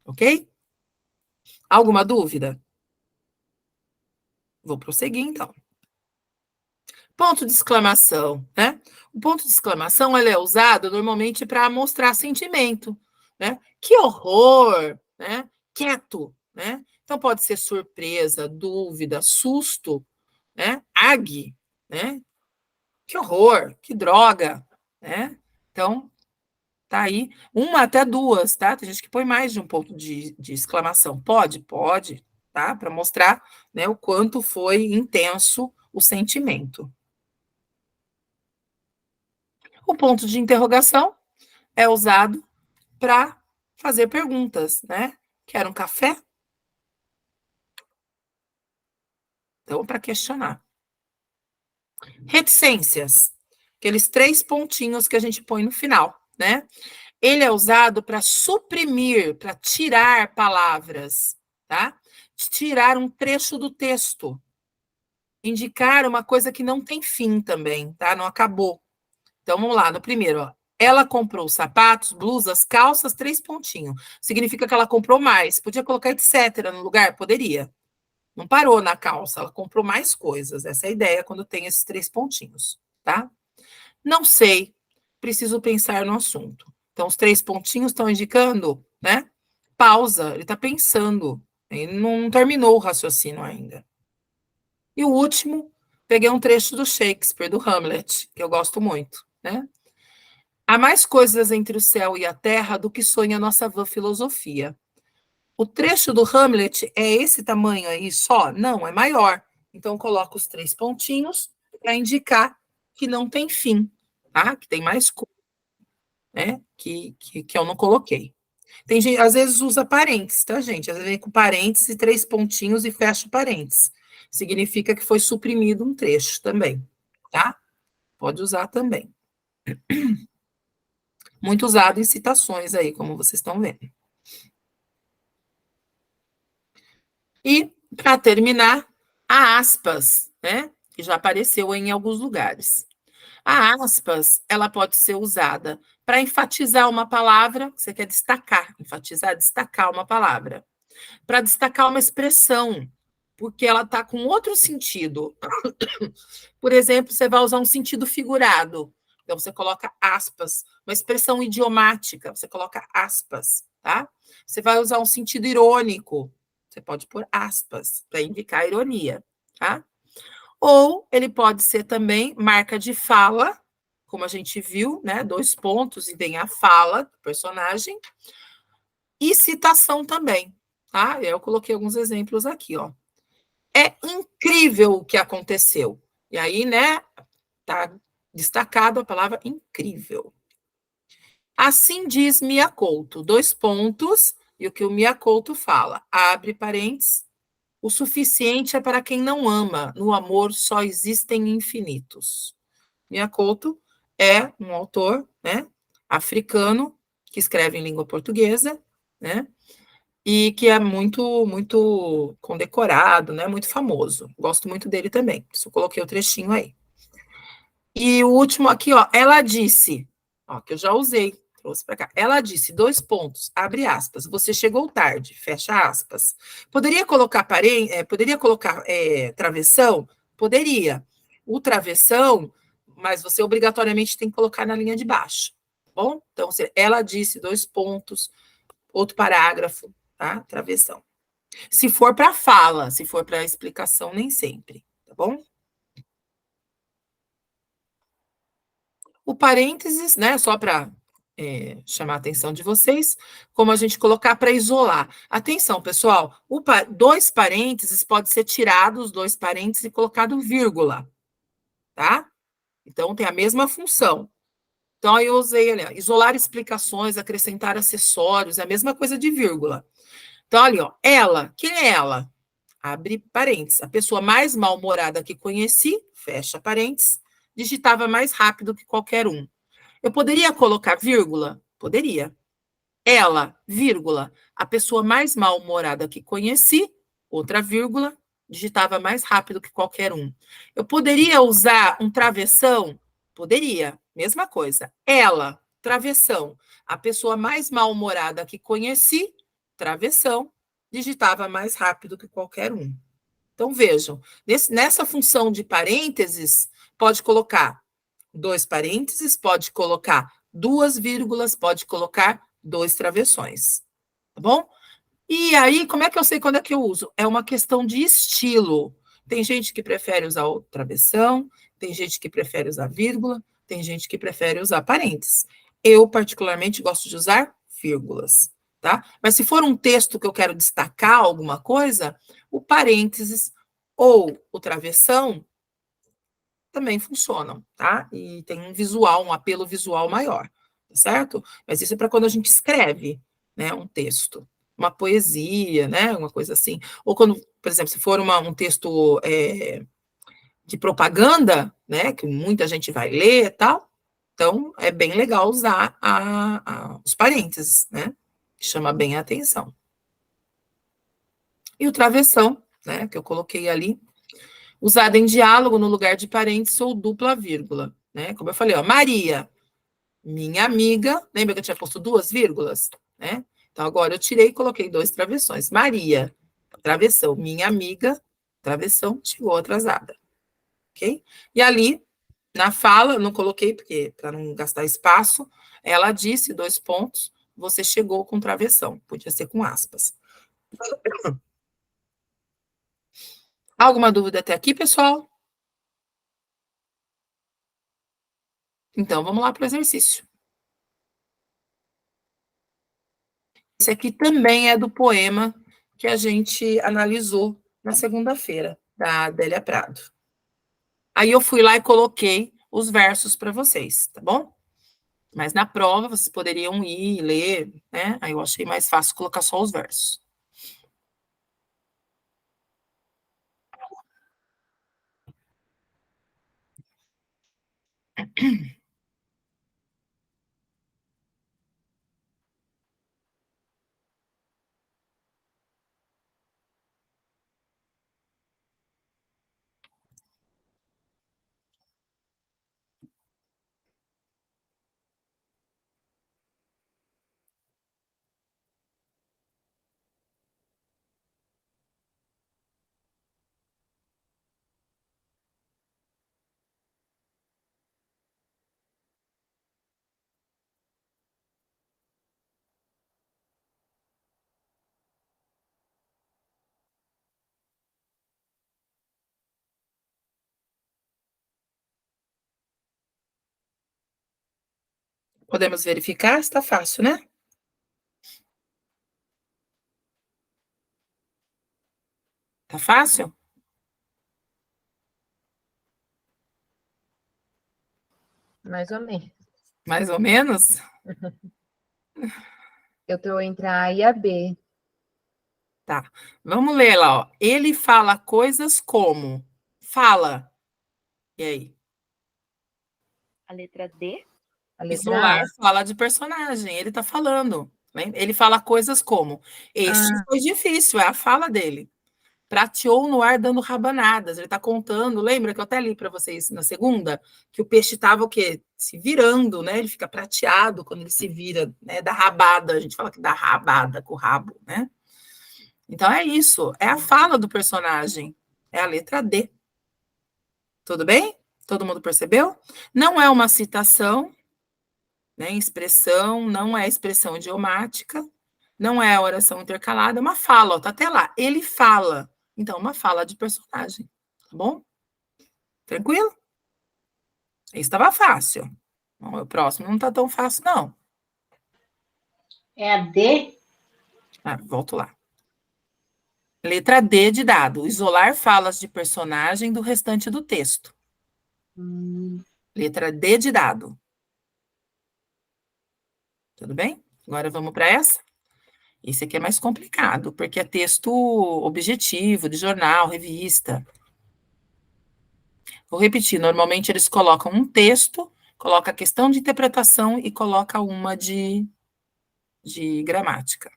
S1: Ok? Alguma dúvida? Vou prosseguir, então. Ponto de exclamação, né? O ponto de exclamação, ele é usado normalmente para mostrar sentimento, né? Que horror, né? Quieto, né? Então, pode ser surpresa, dúvida, susto, né? Ague, né? Que horror, que droga, né? Então, tá aí. Uma até 2, tá? Tem gente que põe mais de um ponto de exclamação. Pode, tá? Para mostrar, né, o quanto foi intenso o sentimento. O ponto de interrogação é usado para fazer perguntas, né? Quer um café? Então, para questionar. Reticências, aqueles 3 pontinhos que a gente põe no final, né? Ele é usado para suprimir, para tirar palavras, tá? Tirar um trecho do texto. Indicar uma coisa que não tem fim também, tá? Não acabou. Então, vamos lá, no primeiro, ó. Ela comprou sapatos, blusas, calças, 3 pontinhos. Significa que ela comprou mais. Podia colocar etc. no lugar? Poderia. Não parou na calça, ela comprou mais coisas. Essa é a ideia quando tem esses 3 pontinhos, tá? Não sei, preciso pensar no assunto. Então, os 3 pontinhos estão indicando, né? Pausa, ele está pensando. Ele não terminou o raciocínio ainda. E o último, peguei um trecho do Shakespeare, do Hamlet, que eu gosto muito, né? Há mais coisas entre o céu e a terra do que sonha a nossa vã filosofia. O trecho do Hamlet é esse tamanho aí só? Não, é maior. Então, coloco os 3 pontinhos para indicar que não tem fim, tá? Que tem mais coisa, né? Que eu não coloquei. Tem gente, às vezes usa parênteses, tá, gente? Às vezes vem com parênteses e 3 pontinhos e fecha o parênteses. Significa que foi suprimido um trecho também, tá? Pode usar também. Muito usado em citações aí, como vocês estão vendo. E, para terminar, a aspas, né? Que já apareceu em alguns lugares. A aspas, ela pode ser usada para enfatizar uma palavra, que você quer destacar, enfatizar, destacar uma palavra. Para destacar uma expressão, porque ela está com outro sentido. Por exemplo, você vai usar um sentido figurado. Então, você coloca aspas. Uma expressão idiomática, você coloca aspas, tá? Você vai usar um sentido irônico, você pode pôr aspas, para indicar ironia, tá? Ou ele pode ser também marca de fala, como a gente viu, né? 2 pontos e vem a fala do personagem. E citação também, tá? Eu coloquei alguns exemplos aqui, ó. É incrível o que aconteceu. E aí, né, tá destacado a palavra incrível. Assim diz Mia Couto, 2 pontos, e o que o Mia Couto fala, abre parênteses, o suficiente é para quem não ama, no amor só existem infinitos. Mia Couto é um autor, né, africano, que escreve em língua portuguesa, né, e que é muito condecorado, né, muito famoso. Gosto muito dele também. Isso eu coloquei o trechinho aí. E o último aqui, ó, ela disse, ó, que eu já usei, trouxe para cá. Ela disse, 2 pontos, abre aspas, você chegou tarde, fecha aspas. Poderia colocar travessão? Poderia. O travessão, mas você obrigatoriamente tem que colocar na linha de baixo, tá bom? Então, ela disse, 2 pontos, outro parágrafo, tá? Travessão. Se for para fala, se for para explicação, nem sempre, tá bom? O parênteses, né, só para chamar a atenção de vocês, como a gente colocar para isolar. Atenção, pessoal, 2 parênteses pode ser tirado os 2 parênteses e colocado vírgula, tá? Então, tem a mesma função. Então, aí eu usei ali, ó, isolar explicações, acrescentar acessórios, é a mesma coisa de vírgula. Então, ali, ó, ela, quem é ela? Abre parênteses. A pessoa mais mal-humorada que conheci, fecha parênteses, digitava mais rápido que qualquer um. Eu poderia colocar vírgula? Poderia. Ela, vírgula, a pessoa mais mal-humorada que conheci, outra vírgula, digitava mais rápido que qualquer um. Eu poderia usar um travessão? Poderia. Mesma coisa. Ela, travessão, a pessoa mais mal-humorada que conheci, travessão, digitava mais rápido que qualquer um. Então, vejam, nessa função de parênteses, pode colocar 2 parênteses, pode colocar 2 vírgulas, pode colocar 2 travessões, tá bom? E aí, como é que eu sei quando é que eu uso? É uma questão de estilo. Tem gente que prefere usar o travessão, tem gente que prefere usar vírgula, tem gente que prefere usar parênteses. Eu, particularmente, gosto de usar vírgulas, tá? Mas se for um texto que eu quero destacar alguma coisa, o parênteses ou o travessão também funcionam, tá? E tem um visual, um apelo visual maior, tá certo? Mas isso é para quando a gente escreve, né, um texto, uma poesia, né, uma coisa assim. Ou quando, por exemplo, se for um texto de propaganda, né, que muita gente vai ler e tal, então é bem legal usar os parênteses, né? Chama bem a atenção. E o travessão, né, que eu coloquei ali, usada em diálogo no lugar de parênteses ou dupla vírgula, né? Como eu falei, ó, Maria, minha amiga, lembra que eu tinha posto 2 vírgulas, né? Então agora eu tirei e coloquei 2 travessões. Maria, travessão, minha amiga, travessão, chegou atrasada, ok? E ali, na fala, eu não coloquei, porque para não gastar espaço, ela disse, 2 pontos, você chegou com travessão, podia ser com aspas. Alguma dúvida até aqui, pessoal? Então, vamos lá para o exercício. Esse aqui também é do poema que a gente analisou na segunda-feira, da Adélia Prado. Aí eu fui lá e coloquei os versos para vocês, tá bom? Mas na prova vocês poderiam ir ler, né? Aí eu achei mais fácil colocar só os versos. Podemos verificar? Está fácil, né? Tá fácil?
S2: Mais ou menos.
S1: Mais ou menos?
S2: Eu estou entre a A e a B.
S1: Tá. Vamos ler lá, ó. Ele fala coisas como. Fala. E aí?
S3: A letra D?
S2: A letra
S1: Isolar
S2: A.
S1: fala de personagem, ele tá falando. Ele fala coisas como. Este
S2: Ah.
S1: foi difícil, é a fala dele. Prateou no ar dando rabanadas. Ele tá contando, lembra que eu até li para vocês na segunda, que o peixe tava o quê? Se virando, né? Ele fica prateado quando ele se vira, né? Da rabada, a gente fala que dá rabada com o rabo, né? Então é isso, é a fala do personagem, é a letra D. Tudo bem? Todo mundo percebeu? Não é uma citação, né? Expressão, não é expressão idiomática, não é oração intercalada, é uma fala, ó, tá até lá. Ele fala. Então, uma fala de personagem, tá bom? Tranquilo? Esse estava fácil. Bom, o próximo não tá tão fácil, não.
S3: É a D?
S1: Ah, volto lá. Letra D de dado. Isolar falas de personagem do restante do texto. Letra D de dado. Tudo bem? Agora vamos para essa. Esse aqui é mais complicado, porque é texto objetivo, de jornal, revista. Vou repetir, normalmente eles colocam um texto, coloca a questão de interpretação e coloca uma de gramática.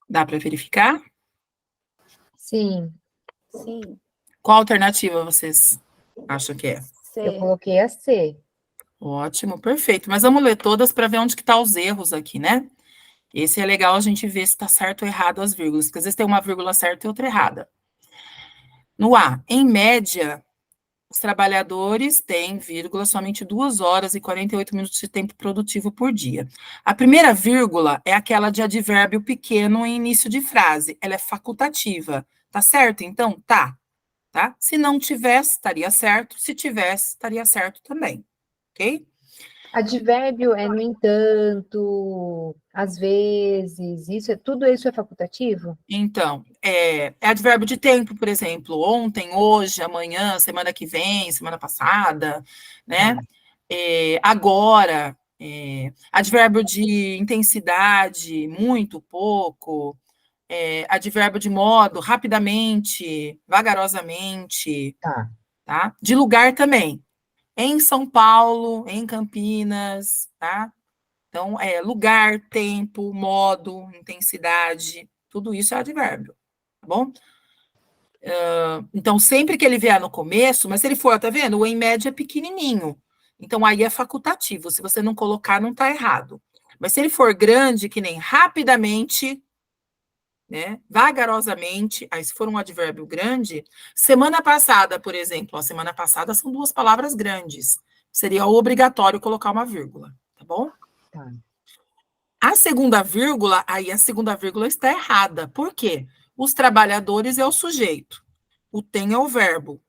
S1: Dá para verificar?
S2: Sim.
S3: Sim.
S1: Qual alternativa vocês acham que é?
S2: Eu
S3: C.
S2: coloquei a C.
S1: Ótimo, perfeito. Mas vamos ler todas para ver onde que tá os erros aqui, né? Esse é legal a gente ver se está certo ou errado as vírgulas, porque às vezes tem uma vírgula certa e outra errada. No A, em média, os trabalhadores têm, vírgula, somente 2 horas e 48 minutos de tempo produtivo por dia. A primeira vírgula é aquela de advérbio pequeno em início de frase. Ela é facultativa. Tá certo, então? Tá? Se não tivesse, estaria certo. Se tivesse, estaria certo também. Ok?
S2: Advérbio é no entanto, às vezes, tudo isso é facultativo?
S1: Então, é advérbio de tempo, por exemplo, ontem, hoje, amanhã, semana que vem, semana passada, né? Agora, advérbio de intensidade, muito, pouco, advérbio de modo, rapidamente, vagarosamente,
S2: Tá.
S1: tá? De lugar também. Em São Paulo, em Campinas, tá? Então, lugar, tempo, modo, intensidade, tudo isso é advérbio, tá bom? Então, sempre que ele vier no começo, mas se ele for, tá vendo? O em média é pequenininho. Então, aí é facultativo. Se você não colocar, não tá errado. Mas se ele for grande, que nem rapidamente, né? Vagarosamente, aí se for um advérbio grande, semana passada, por exemplo, a semana passada são duas palavras grandes. Seria obrigatório colocar uma vírgula, tá bom?
S2: Tá.
S1: A segunda vírgula, aí a segunda vírgula está errada. Por quê? Os trabalhadores é o sujeito. O tem é o verbo.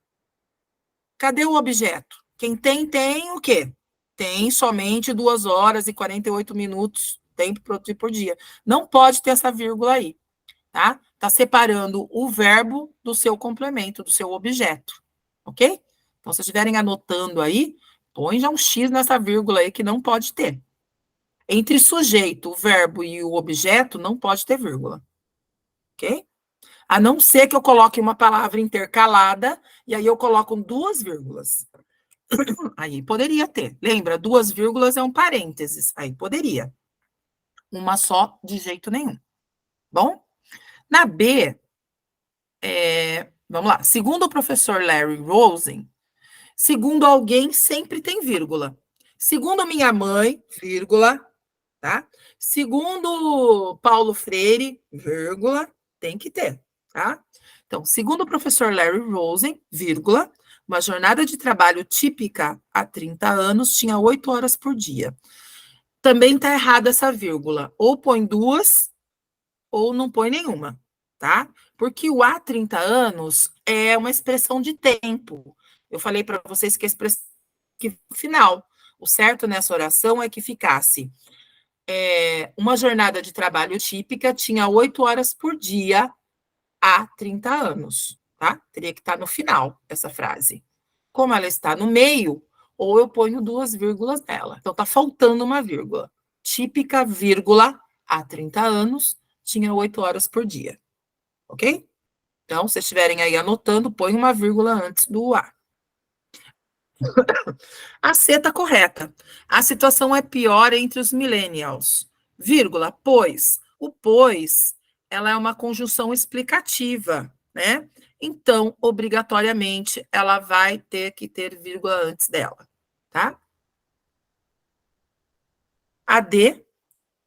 S1: Cadê o objeto? Quem tem, tem o quê? Tem somente 2 horas e 48 minutos tempo produzir por dia. Não pode ter essa vírgula aí, tá? Tá separando o verbo do seu complemento, do seu objeto, ok? Então, se estiverem anotando aí, põe já um X nessa vírgula aí que não pode ter. Entre sujeito, o verbo e o objeto, não pode ter vírgula, ok? A não ser que eu coloque uma palavra intercalada e aí eu coloco 2 vírgulas. Aí poderia ter. Lembra? 2 vírgulas é um parênteses. Aí poderia. Uma só, de jeito nenhum. Bom? Na B, vamos lá. Segundo o professor Larry Rosen, segundo alguém sempre tem vírgula. Segundo minha mãe, vírgula, tá? Segundo Paulo Freire, vírgula, tem que ter, tá? Então, segundo o professor Larry Rosen, vírgula, uma jornada de trabalho típica há 30 anos tinha 8 horas por dia. Também está errada essa vírgula. Ou põe 2, ou não põe nenhuma, tá? Porque o há 30 anos é uma expressão de tempo. Eu falei para vocês que a expressão que final. O certo nessa oração é que ficasse uma jornada de trabalho típica tinha 8 horas por dia há 30 anos, tá? Teria que estar no final essa frase. Como ela está no meio, ou eu ponho 2 vírgulas nela. Então, está faltando uma vírgula. Típica, vírgula, há 30 anos, tinha 8 horas por dia. Ok? Então, se estiverem aí anotando, põe uma vírgula antes do A. A C está correta. A situação é pior entre os millennials. Vírgula, pois. O pois, ela é uma conjunção explicativa, né? Então, obrigatoriamente, ela vai ter que ter vírgula antes dela, tá? A D,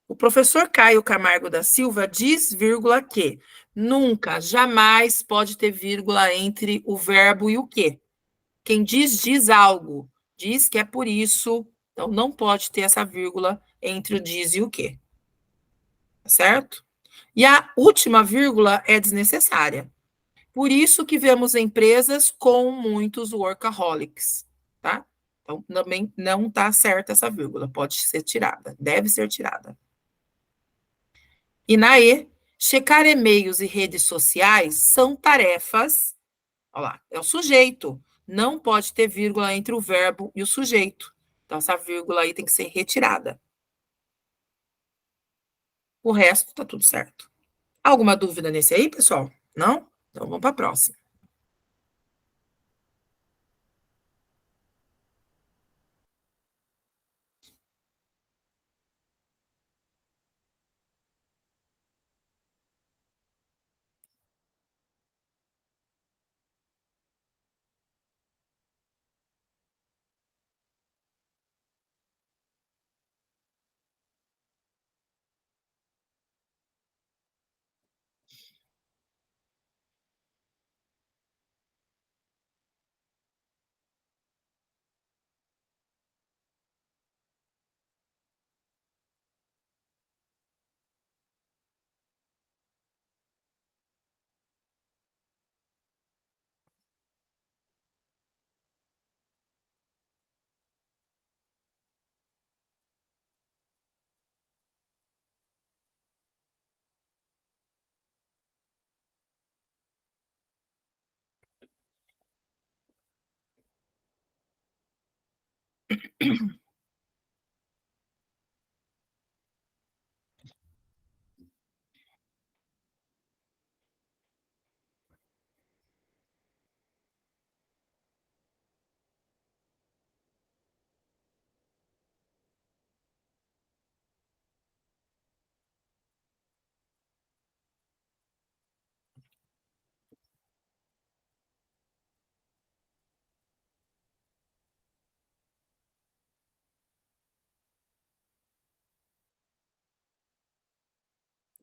S1: o professor Caio Camargo da Silva diz, vírgula, que nunca, jamais pode ter vírgula entre o verbo e o quê? Quem diz, diz algo. Diz que é por isso, então não pode ter essa vírgula entre o diz e o que. Tá certo? E a última vírgula é desnecessária. Por isso que vemos empresas com muitos workaholics, tá? Então, também não está certa essa vírgula, pode ser tirada, deve ser tirada. E na E, checar e-mails e redes sociais são tarefas, olha lá, é o sujeito, não pode ter vírgula entre o verbo e o sujeito. Então, essa vírgula aí tem que ser retirada. O resto tá tudo certo. Alguma dúvida nesse aí, pessoal? Não? Então, vamos para a próxima.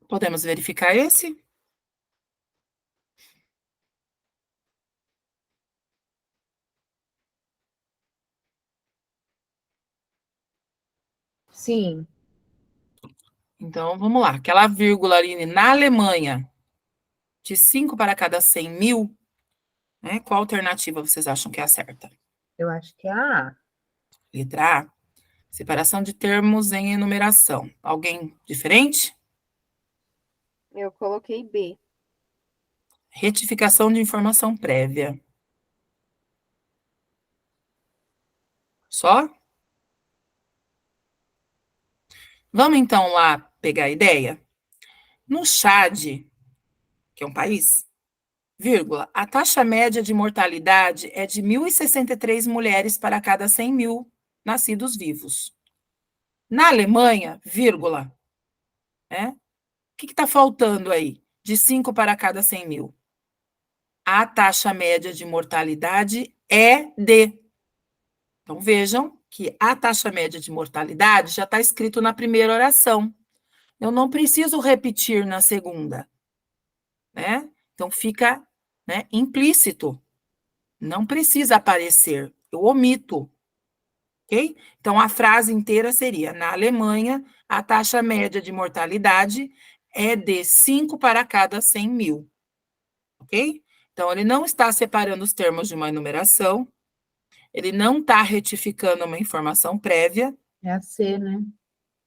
S1: Podemos verificar esse?
S2: Sim.
S1: Então, vamos lá. Aquela vírgula ali na Alemanha, de 5 para cada 100 mil, né? Qual alternativa vocês acham que é a certa?
S2: Eu acho que é a A.
S1: Letra A. Separação de termos em enumeração. Alguém diferente?
S3: Eu coloquei B.
S1: Retificação de informação prévia. Só? Vamos então lá pegar a ideia? No Chad, que é um país, vírgula, a taxa média de mortalidade é de 1.063 mulheres para cada 100 mil nascidos vivos. Na Alemanha, vírgula, né? O que está faltando aí? De 5 para cada 100 mil. A taxa média de mortalidade é de. Então, vejam que a taxa média de mortalidade já está escrito na primeira oração. Eu não preciso repetir na segunda, né? Então, fica, né, implícito. Não precisa aparecer. Eu omito. Ok? Então, a frase inteira seria: na Alemanha, a taxa média de mortalidade é de 5 para cada 100 mil. Ok? Então, ele não está separando os termos de uma enumeração, ele não está retificando uma informação prévia.
S2: É a C, né?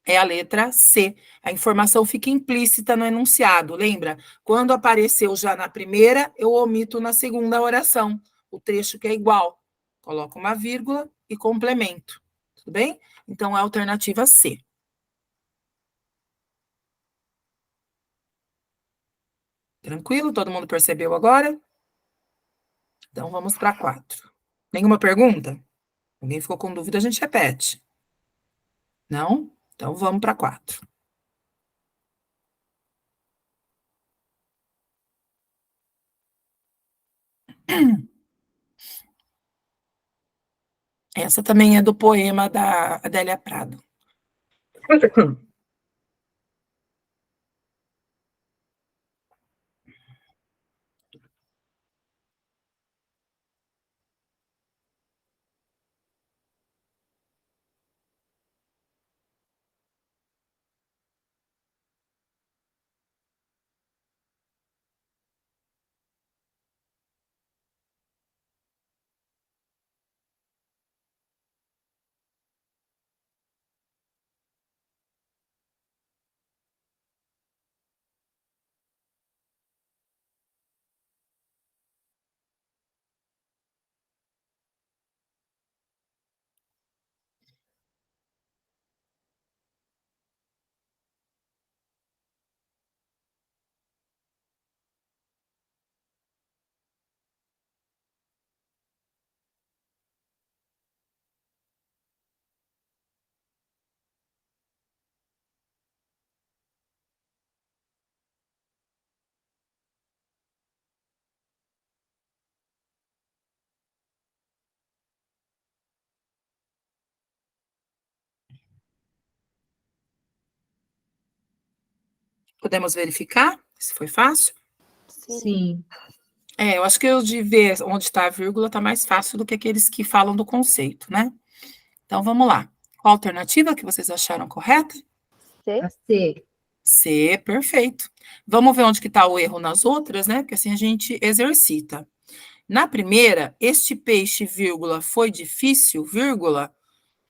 S1: É a letra C. A informação fica implícita no enunciado, lembra? Quando apareceu já na primeira, eu omito na segunda oração, o trecho que é igual. Coloco uma vírgula e complemento. Tudo bem? Então, é a alternativa C. Tranquilo? Todo mundo percebeu agora? Então, vamos para 4. Nenhuma pergunta? Alguém ficou com dúvida, a gente repete. Não? Então, vamos para 4. Essa também é do poema da Adélia Prado. Podemos verificar se foi fácil?
S2: Sim.
S1: Eu acho que o de ver onde está a vírgula está mais fácil do que aqueles que falam do conceito, né? Então, vamos lá. Qual a alternativa que vocês acharam correta?
S3: C.
S2: A C.
S1: C, perfeito. Vamos ver onde que está o erro nas outras, né? Porque assim a gente exercita. Na primeira, este peixe, vírgula, foi difícil, vírgula,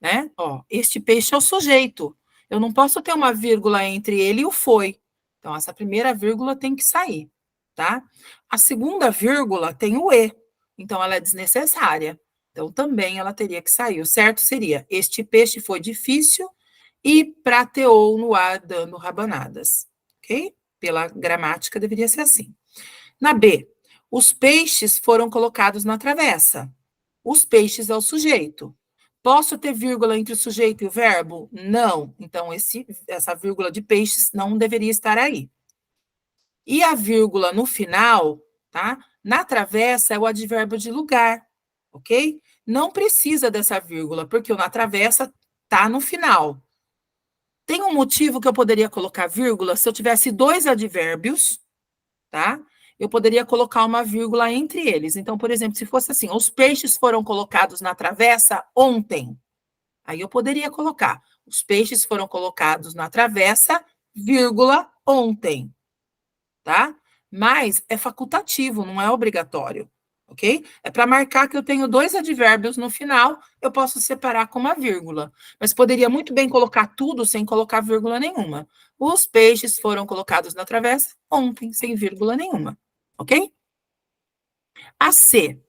S1: né? Ó, este peixe é o sujeito. Eu não posso ter uma vírgula entre ele e o foi. Então, essa primeira vírgula tem que sair, tá? A segunda vírgula tem o e, então ela é desnecessária. Então, também ela teria que sair. O certo seria: este peixe foi difícil e prateou no ar dando rabanadas, ok? Pela gramática deveria ser assim. Na B, os peixes foram colocados na travessa. Os peixes é o sujeito. Posso ter vírgula entre o sujeito e o verbo? Não. Então, essa vírgula de peixes não deveria estar aí. E a vírgula no final, tá? Na travessa é o advérbio de lugar, ok? Não precisa dessa vírgula, porque o na travessa tá no final. Tem um motivo que eu poderia colocar vírgula se eu tivesse 2 advérbios, tá? Eu poderia colocar uma vírgula entre eles. Então, por exemplo, se fosse assim, os peixes foram colocados na travessa ontem. Aí eu poderia colocar, os peixes foram colocados na travessa, vírgula, ontem, tá? Mas é facultativo, não é obrigatório, ok? É para marcar que eu tenho 2 advérbios no final, eu posso separar com uma vírgula. Mas poderia muito bem colocar tudo sem colocar vírgula nenhuma. Os peixes foram colocados na travessa ontem, sem vírgula nenhuma, ok? A C.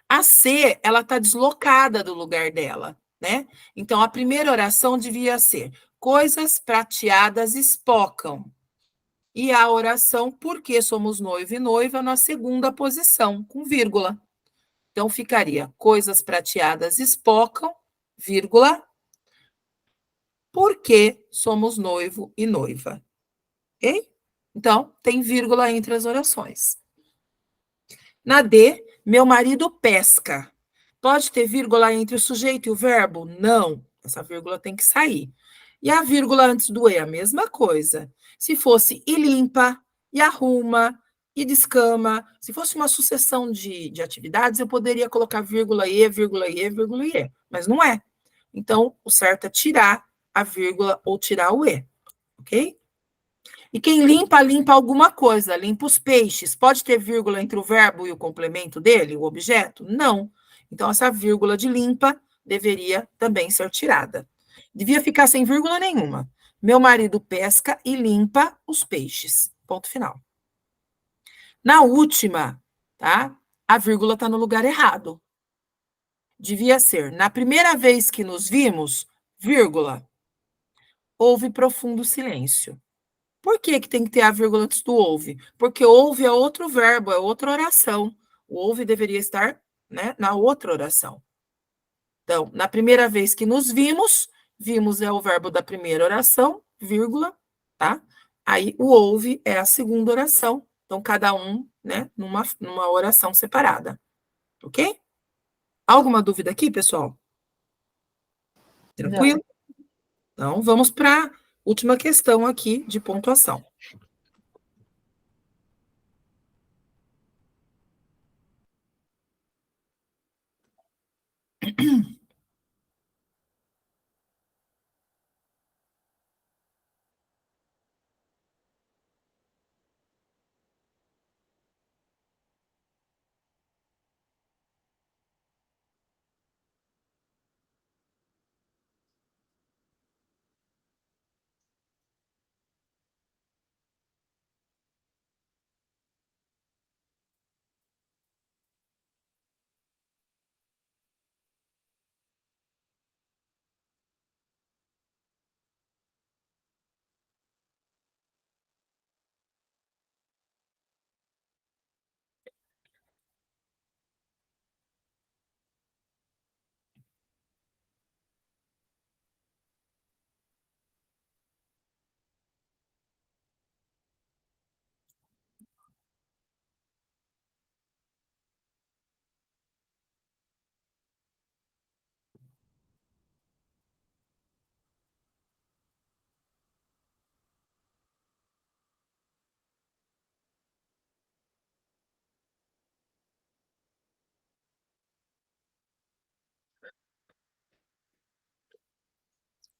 S1: A C, ela está deslocada do lugar dela, né? Então, a primeira oração devia ser: coisas prateadas espocam. E a oração, porque somos noivo e noiva, na segunda posição, com vírgula. Então, ficaria: coisas prateadas espocam, vírgula, porque somos noivo e noiva. Ok? Então, tem vírgula entre as orações. Na D, meu marido pesca. Pode ter vírgula entre o sujeito e o verbo? Não. Essa vírgula tem que sair. E a vírgula antes do E, a mesma coisa. Se fosse e limpa, e arruma, e descama, se fosse uma sucessão de atividades, eu poderia colocar vírgula E, vírgula E, vírgula E. Mas não é. Então, o certo é tirar a vírgula ou tirar o E. Ok? E quem limpa, limpa alguma coisa, limpa os peixes. Pode ter vírgula entre o verbo e o complemento dele, o objeto? Não. Então, essa vírgula de limpa deveria também ser tirada. Devia ficar sem vírgula nenhuma. Meu marido pesca e limpa os peixes. Ponto final. Na última, tá? A vírgula está no lugar errado. Devia ser, na primeira vez que nos vimos, vírgula, houve profundo silêncio. Por que tem que ter a vírgula antes do houve? Porque houve é outro verbo, é outra oração. O houve deveria estar, né, na outra oração. Então, na primeira vez que nos vimos, vimos é o verbo da primeira oração, vírgula, tá? Aí o houve é a segunda oração. Então, cada um, né, numa oração separada. Ok? Alguma dúvida aqui, pessoal? Tranquilo? Então, vamos para a última questão aqui de pontuação.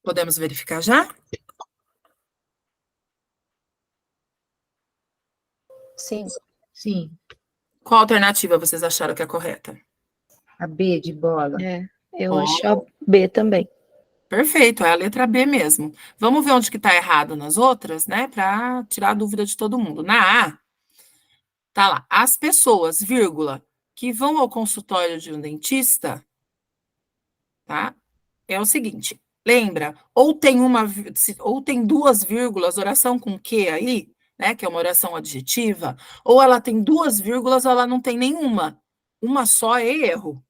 S1: Podemos verificar já?
S2: Sim.
S5: Sim,
S1: Qual alternativa vocês acharam que é correta?
S5: a B de bola.
S3: Eu
S1: Ó.
S3: acho a B também.
S1: Perfeito, é a letra B mesmo. Vamos ver onde que está errado nas outras, né? Para tirar a dúvida de todo mundo. Na A, tá lá. As pessoas, vírgula, que vão ao consultório de um dentista, tá? É o seguinte, lembra? Ou tem ou tem duas vírgulas, oração com que aí, né? Que é uma oração adjetiva, ou ela tem duas vírgulas, ou ela não tem nenhuma. Uma só é erro,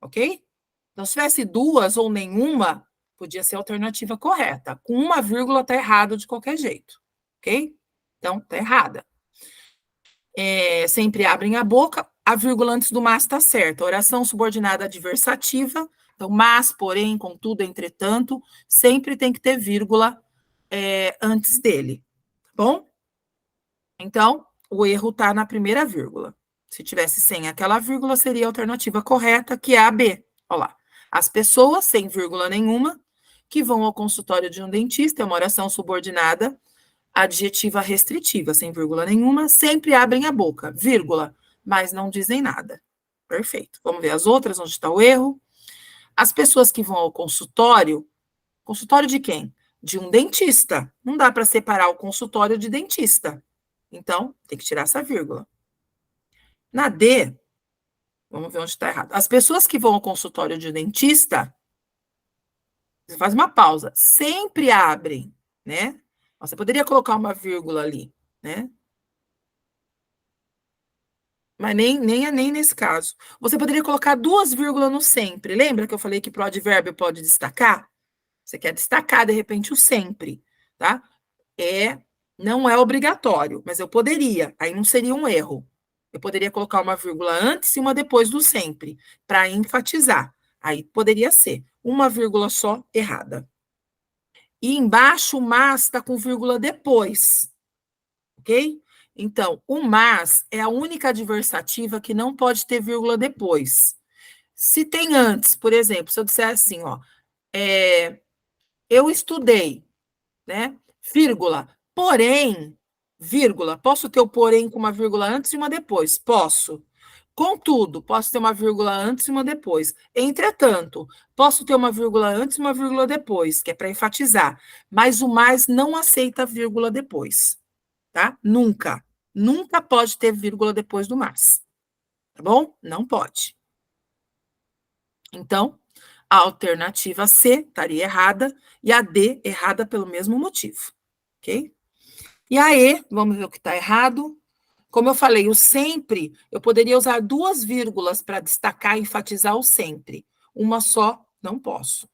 S1: ok? Então, se tivesse duas ou nenhuma, podia ser a alternativa correta. Com uma vírgula está errado de qualquer jeito, ok? Então, está errada. Sempre abrem a boca, a vírgula antes do mas está certa. Oração subordinada adversativa, então, mas, porém, contudo, entretanto, sempre tem que ter vírgula antes dele, tá bom? Então, o erro está na primeira vírgula. Se tivesse sem aquela vírgula, seria a alternativa correta, que é a B. Olha lá. As pessoas, sem vírgula nenhuma, que vão ao consultório de um dentista, é uma oração subordinada, adjetiva restritiva, sem vírgula nenhuma, sempre abrem a boca, vírgula, mas não dizem nada. Perfeito. Vamos ver as outras, onde está o erro. As pessoas que vão ao consultório de quem? De um dentista. Não dá para separar o consultório de dentista. Então, tem que tirar essa vírgula. Na D, vamos ver onde está errado. As pessoas que vão ao consultório de dentista, você faz uma pausa, sempre abrem, né? Você poderia colocar uma vírgula ali, né? Mas nem nesse caso. Você poderia colocar 2 vírgulas no sempre. Lembra que eu falei que para o advérbio pode destacar? Você quer destacar, de repente, o sempre, tá? Não é obrigatório, mas eu poderia. Aí não seria um erro. Eu poderia colocar uma vírgula antes e uma depois do sempre, para enfatizar. Aí poderia ser uma vírgula só errada. E embaixo o mas está com vírgula depois, ok? Então, o mas é a única adversativa que não pode ter vírgula depois. Se tem antes, por exemplo, se eu disser assim, ó, eu estudei, né? Vírgula, porém, vírgula, posso ter o porém com uma vírgula antes e uma depois? Posso. Contudo, posso ter uma vírgula antes e uma depois. Entretanto, posso ter uma vírgula antes e uma vírgula depois, que é para enfatizar. Mas o mais não aceita vírgula depois, tá? Nunca. Nunca pode ter vírgula depois do mais. Tá bom? Não pode. Então, a alternativa C estaria errada e a D errada pelo mesmo motivo, ok? E a E, vamos ver o que está errado. Como eu falei, o sempre, eu poderia usar 2 vírgulas para destacar e enfatizar o sempre. Uma só, não posso,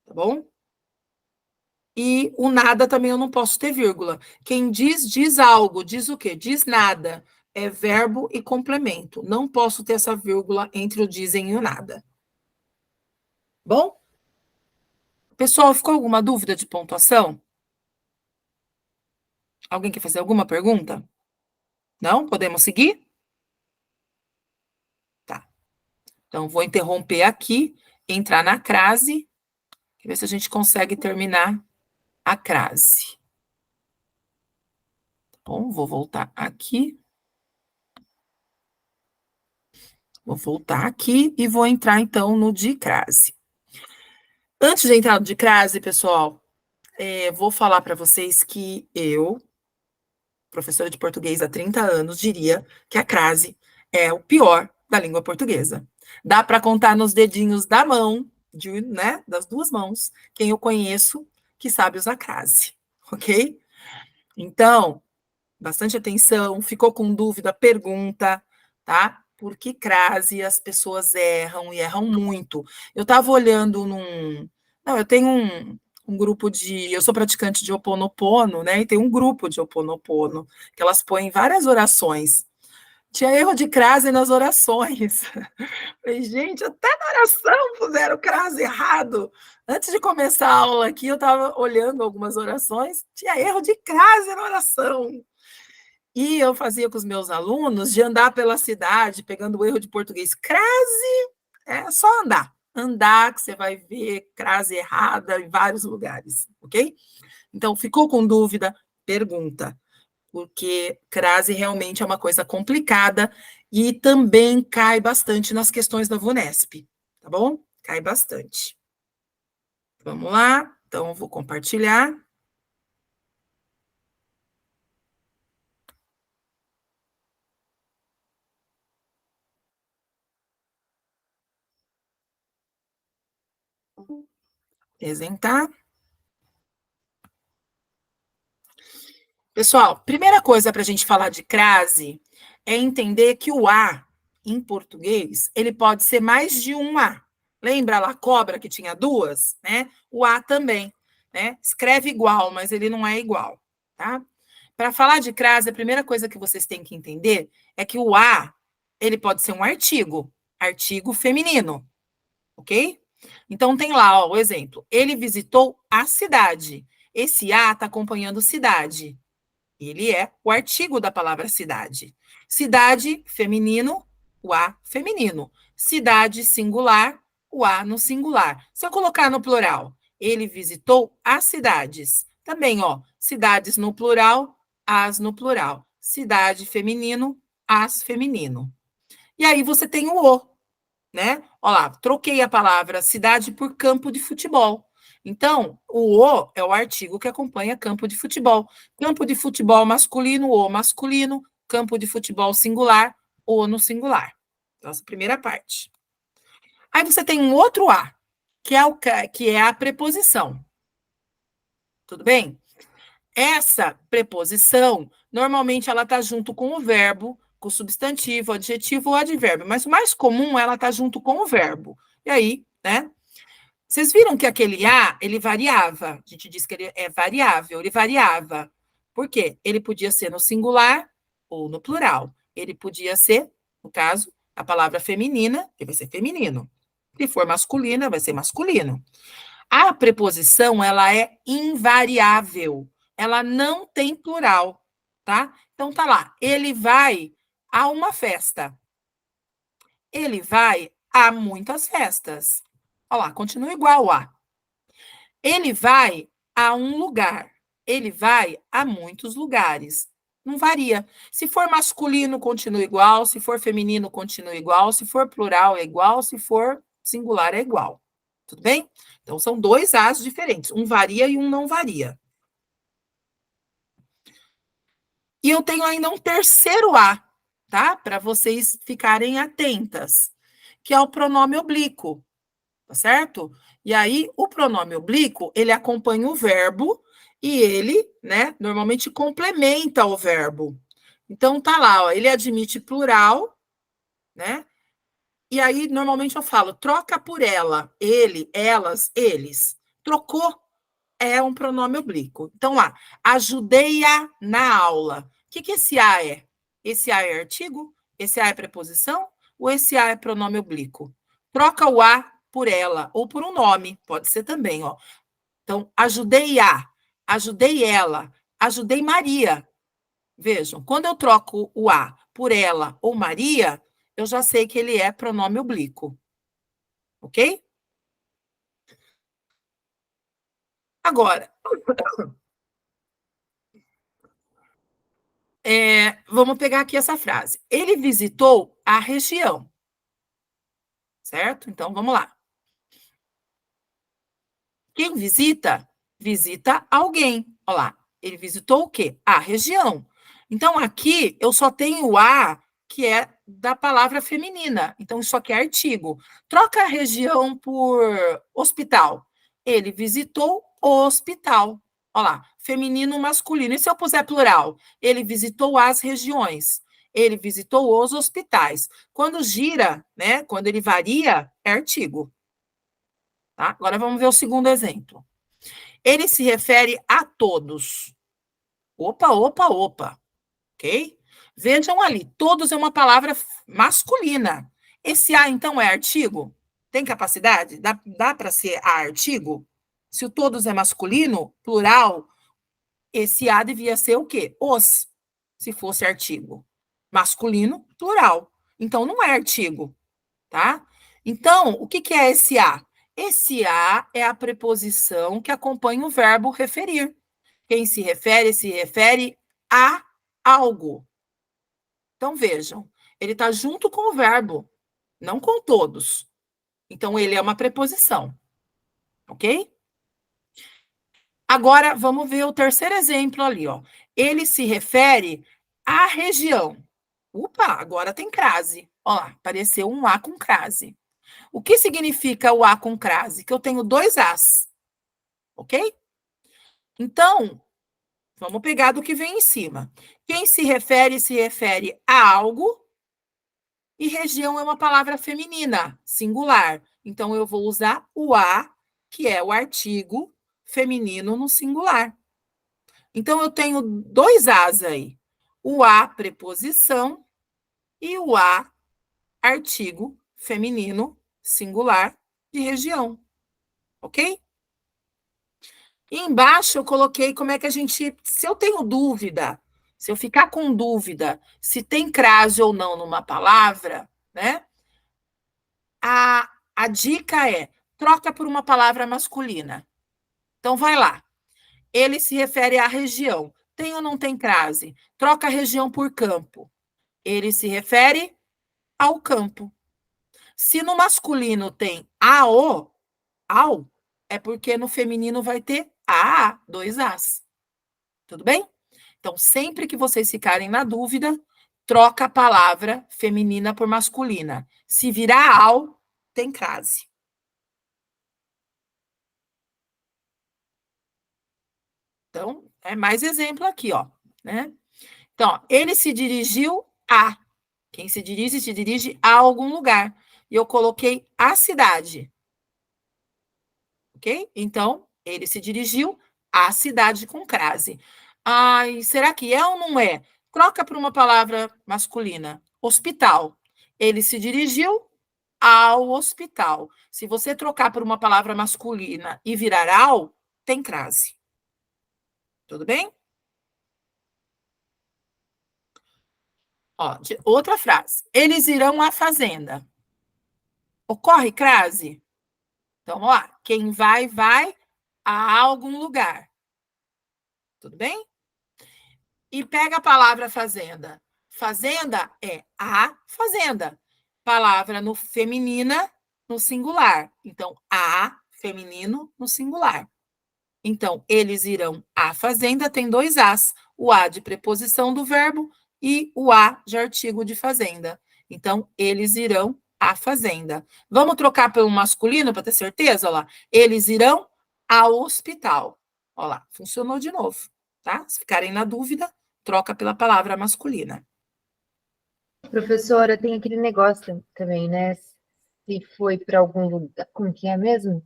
S1: tá bom? E o nada também eu não posso ter vírgula. Quem diz algo, diz o quê? Diz nada. É verbo e complemento. Não posso ter essa vírgula entre o dizem e o nada. Bom? Pessoal, ficou alguma dúvida de pontuação? Alguém quer fazer alguma pergunta? Não? Podemos seguir? Tá. Então, vou interromper aqui, entrar na crase, ver se a gente consegue terminar a crase. Bom, vou voltar aqui. Vou voltar aqui e vou entrar, então, no de crase. Antes de entrar no de crase, pessoal, vou falar para vocês que eu, professora de português há 30 anos, diria que a crase é o pior da língua portuguesa. Dá para contar nos dedinhos da mão, né, das 2 mãos, quem eu conheço que sabe usar crase, ok? Então, bastante atenção, ficou com dúvida, pergunta, tá? Por que crase as pessoas erram e erram muito? Eu estava olhando eu tenho um grupo eu sou praticante de Ho Oponopono, né? E tem um grupo de Ho Oponopono, que elas põem várias orações. Tinha erro de crase nas orações. Falei, gente, até na oração puseram crase errado. Antes de começar a aula aqui, eu estava olhando algumas orações, tinha erro de crase na oração. E eu fazia com os meus alunos de andar pela cidade, pegando o erro de português. Crase, é só andar. Andar, que você vai ver crase errada em vários lugares, ok? Então, ficou com dúvida? Pergunta. Porque crase realmente é uma coisa complicada e também cai bastante nas questões da VUNESP, tá bom? Cai bastante. Vamos lá? Então, eu vou compartilhar. Apresentar. Pessoal, primeira coisa para a gente falar de crase é entender que o A, em português, ele pode ser mais de um A. Lembra lá a cobra que tinha 2? Né? O A também, né? Escreve igual, mas ele não é igual, tá? Para falar de crase, a primeira coisa que vocês têm que entender é que o A, ele pode ser um artigo feminino, ok? Então tem lá, ó, o exemplo. Ele visitou a cidade. esse A está acompanhando cidade. Ele é o artigo da palavra cidade. Cidade, feminino, o A feminino. Cidade, singular, o A no singular. Se eu colocar no plural, ele visitou as cidades. Também, ó, cidades no plural, as no plural. Cidade feminino, as feminino. E aí você tem o, né? Olha lá, troquei a palavra cidade por campo de futebol. Então, o é o artigo que acompanha campo de futebol. Campo de futebol masculino, o masculino. Campo de futebol singular, o no singular. Nossa primeira parte. Aí você tem um outro A, que é a preposição. Tudo bem? Essa preposição, normalmente ela está junto com o verbo, com o substantivo, adjetivo ou advérbio, mas o mais comum ela está junto com o verbo. E aí, né? Vocês viram que aquele A, ele variava. A gente diz que ele é variável, ele variava. Por quê? Ele podia ser no singular ou no plural. Ele podia ser, no caso, a palavra feminina, que vai ser feminino. Se for masculina, vai ser masculino. A preposição, ela é invariável. Ela não tem plural, tá? Então, tá lá. Ele vai a uma festa. Ele vai a muitas festas. Olha lá, continua igual a. Ele vai a um lugar. Ele vai a muitos lugares. Não varia. Se for masculino, continua igual. Se for feminino, continua igual. Se for plural, é igual. Se for singular, é igual. Tudo bem? Então, são dois As diferentes. Um varia e um não varia. E eu tenho ainda um terceiro A, tá? Para vocês ficarem atentas, que é o pronome oblíquo, tá certo? E aí, o pronome oblíquo, ele acompanha o verbo e ele, né, normalmente complementa o verbo. Então, tá lá, ó, ele admite plural, né? E aí, normalmente eu falo, troca por ela, ele, elas, eles. Trocou é um pronome oblíquo. Então, lá, ajudei-a na aula. O que esse A é? Esse A é artigo? Esse A é preposição? Ou esse A é pronome oblíquo? Troca o A por ela, ou por um nome, pode ser também, ó. Então, ajudei-a, ajudei ela, ajudei Maria. Vejam, quando eu troco o A por ela ou Maria, eu já sei que ele é pronome oblíquo. Ok? Agora, vamos pegar aqui essa frase. Ele visitou a região. Certo? Então, vamos lá. Quem visita, visita alguém. Olha lá. Ele visitou o quê? A região. Então, aqui, eu só tenho o A, que é da palavra feminina. Então, isso aqui é artigo. Troca a região por hospital. Ele visitou o hospital. Olha lá, feminino, masculino. E se eu puser plural? Ele visitou as regiões. Ele visitou os hospitais. Quando gira, né? Quando ele varia, é artigo. Tá? Agora vamos ver o segundo exemplo. Ele se refere a todos. Opa, opa, opa. Ok? Vejam ali, todos é uma palavra masculina. Esse A, então, é artigo? Tem capacidade? Dá para ser A artigo? Se o todos é masculino, plural, esse A devia ser o quê? Os, se fosse artigo. Masculino, plural. Então, não é artigo, tá? Então, o que é esse A? Esse A é a preposição que acompanha o verbo referir. Quem se refere a algo. Então, vejam, ele está junto com o verbo, não com todos. Então, ele é uma preposição. Ok? Agora, vamos ver o terceiro exemplo ali, ó. Ele se refere à região. Opa, agora tem crase. Ó lá, apareceu um A com crase. O que significa o A com crase? Que eu tenho dois As. Ok? Então, vamos pegar do que vem em cima. Quem se refere a algo. E região é uma palavra feminina, singular. Então, eu vou usar o A, que é o artigo feminino no singular. Então, eu tenho dois As aí. O A, preposição, e o A, artigo feminino singular de região. Ok? E embaixo eu coloquei como é que a gente, se eu tenho dúvida, se eu ficar com dúvida se tem crase ou não numa palavra, né? A dica é, troca por uma palavra masculina. Então, vai lá. Ele se refere à região. Tem ou não tem crase? Troca a região por campo. Ele se refere ao campo. Se no masculino tem ao, é porque no feminino vai ter a, dois as. Tudo bem? Então, sempre que vocês ficarem na dúvida, troca a palavra feminina por masculina. Se virar ao, tem crase. Então, é mais exemplo aqui, ó, né? Então, ó, ele se dirigiu a. Quem se dirige a algum lugar. E eu coloquei a cidade. Ok? Então, ele se dirigiu à cidade com crase. Ai, será que é ou não é? Troca para uma palavra masculina. Hospital. Ele se dirigiu ao hospital. Se você trocar por uma palavra masculina e virar ao, tem crase. Tudo bem? Ó, outra frase. Eles irão à fazenda. Ocorre crase? Então, ó, quem vai, vai a algum lugar. Tudo bem? E pega a palavra fazenda. Fazenda é a fazenda. Palavra no feminina, no singular. Então, a feminino no singular. Então, eles irão à fazenda, tem dois as. O a de preposição do verbo e o a de artigo de fazenda. Então, eles irão à fazenda. Vamos trocar pelo masculino para ter certeza? Olha lá. Eles irão ao hospital. Olha lá, funcionou de novo, tá? Se ficarem na dúvida, troca pela palavra masculina.
S5: Professora, tem aquele negócio também, né? Se foi para algum lugar. Como que é mesmo?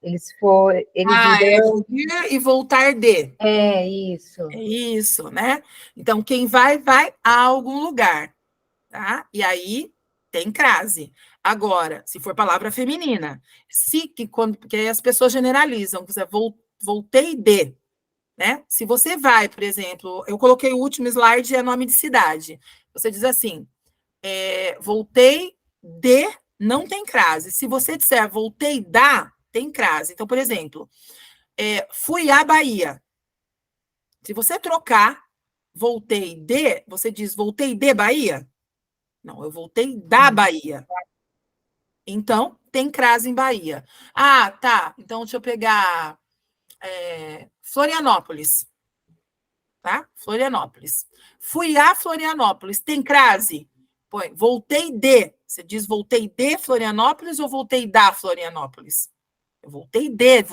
S5: Eles irão.
S1: Ir e voltar de.
S5: É isso.
S1: É isso, né? Então, quem vai, vai a algum lugar, tá? E aí tem crase. Agora, se for palavra feminina, porque as pessoas generalizam, você voltei de, né? Se você vai, por exemplo, eu coloquei o último slide, é nome de cidade. Você diz assim, voltei de, não tem crase. Se você disser voltei da, tem crase. Então, por exemplo, fui à Bahia. Se você trocar voltei de, você diz voltei de Bahia? Não, eu voltei da Bahia. Então, tem crase em Bahia. Ah, tá. Então, deixa eu pegar Florianópolis. Tá? Florianópolis. Fui a Florianópolis. Tem crase? Põe, voltei de. Você diz voltei de Florianópolis ou voltei da Florianópolis? Eu voltei de.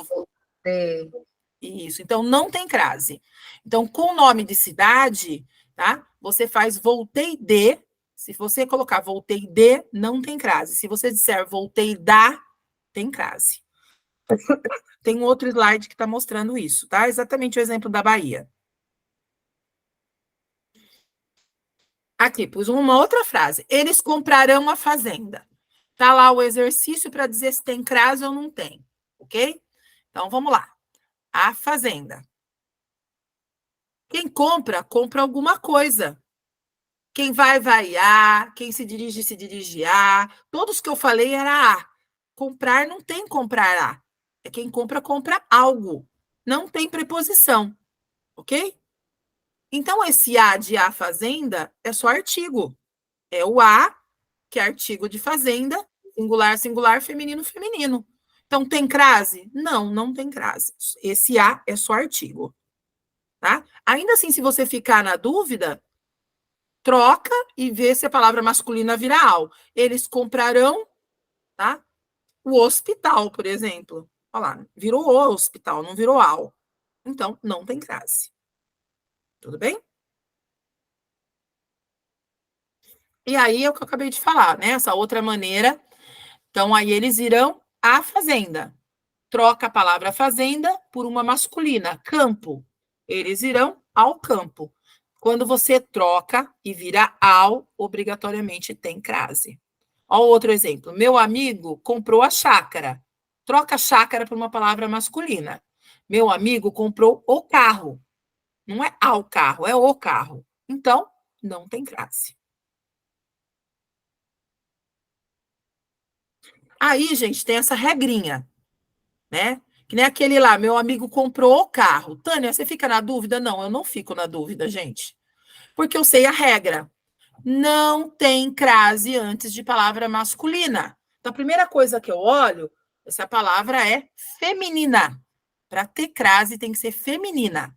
S1: Isso. Então, não tem crase. Então, com o nome de cidade, tá? Você faz voltei de. Se você colocar voltei de, não tem crase. Se você disser voltei da, tem crase. Tem um outro slide que está mostrando isso, tá? Exatamente o exemplo da Bahia. Aqui, pus uma outra frase. Eles comprarão a fazenda. Tá lá o exercício para dizer se tem crase ou não tem, ok? Então, vamos lá. A fazenda. Quem compra, compra alguma coisa. Quem vai, vai a. Quem se dirige a. Todos que eu falei era a. Comprar não tem comprar a. É quem compra, compra algo. Não tem preposição, ok? Então, esse a de a fazenda é só artigo. É o a, que é artigo de fazenda, singular, singular, feminino, feminino. Então, tem crase? Não, não tem crase. Esse a é só artigo. Tá? Ainda assim, se você ficar na dúvida, troca e vê se a palavra masculina vira ao. Eles comprarão, tá? O hospital, por exemplo. Olha lá, virou o hospital, não virou ao. Então, não tem crase. Tudo bem? E aí é o que eu acabei de falar, né? Essa outra maneira. Então, aí eles irão à fazenda. Troca a palavra fazenda por uma masculina, campo. Eles irão ao campo. Quando você troca e vira ao, obrigatoriamente tem crase. Olha outro exemplo. Meu amigo comprou a chácara. Troca chácara por uma palavra masculina. Meu amigo comprou o carro. Não é ao carro, é o carro. Então, não tem crase. Aí, gente, tem essa regrinha, né? Que nem aquele lá, meu amigo comprou o carro. Tânia, você fica na dúvida? Não, eu não fico na dúvida, gente. Porque eu sei a regra. Não tem crase antes de palavra masculina. Então, a primeira coisa que eu olho, essa palavra é feminina. Para ter crase, tem que ser feminina.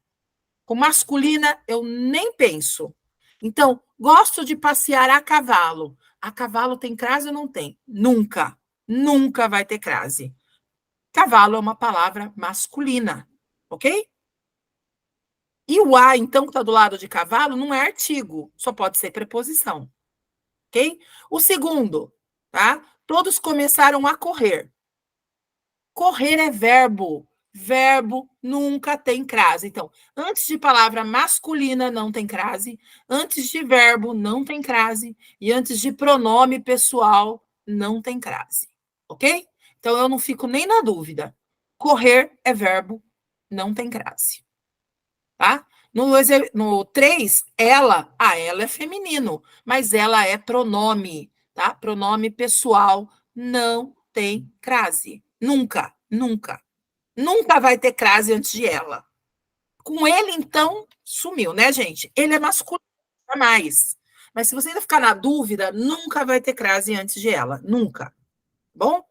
S1: Com masculina, eu nem penso. Então, gosto de passear a cavalo. A cavalo tem crase ou não tem? Nunca. Nunca vai ter crase. Cavalo é uma palavra masculina, ok? E o a, então, que está do lado de cavalo, não é artigo, só pode ser preposição, ok? O segundo, tá? Todos começaram a correr. Correr é verbo. Verbo nunca tem crase. Então, antes de palavra masculina não tem crase, antes de verbo não tem crase e antes de pronome pessoal não tem crase, ok? Então, eu não fico nem na dúvida. Correr é verbo, não tem crase, tá? No 3, ela, ela é feminino, mas ela é pronome, tá? Pronome pessoal não tem crase. Nunca, nunca. Nunca vai ter crase antes de ela. Com ele, então, sumiu, né, gente? Ele é masculino, jamais. Mas se você ainda ficar na dúvida, nunca vai ter crase antes de ela. Nunca. Bom?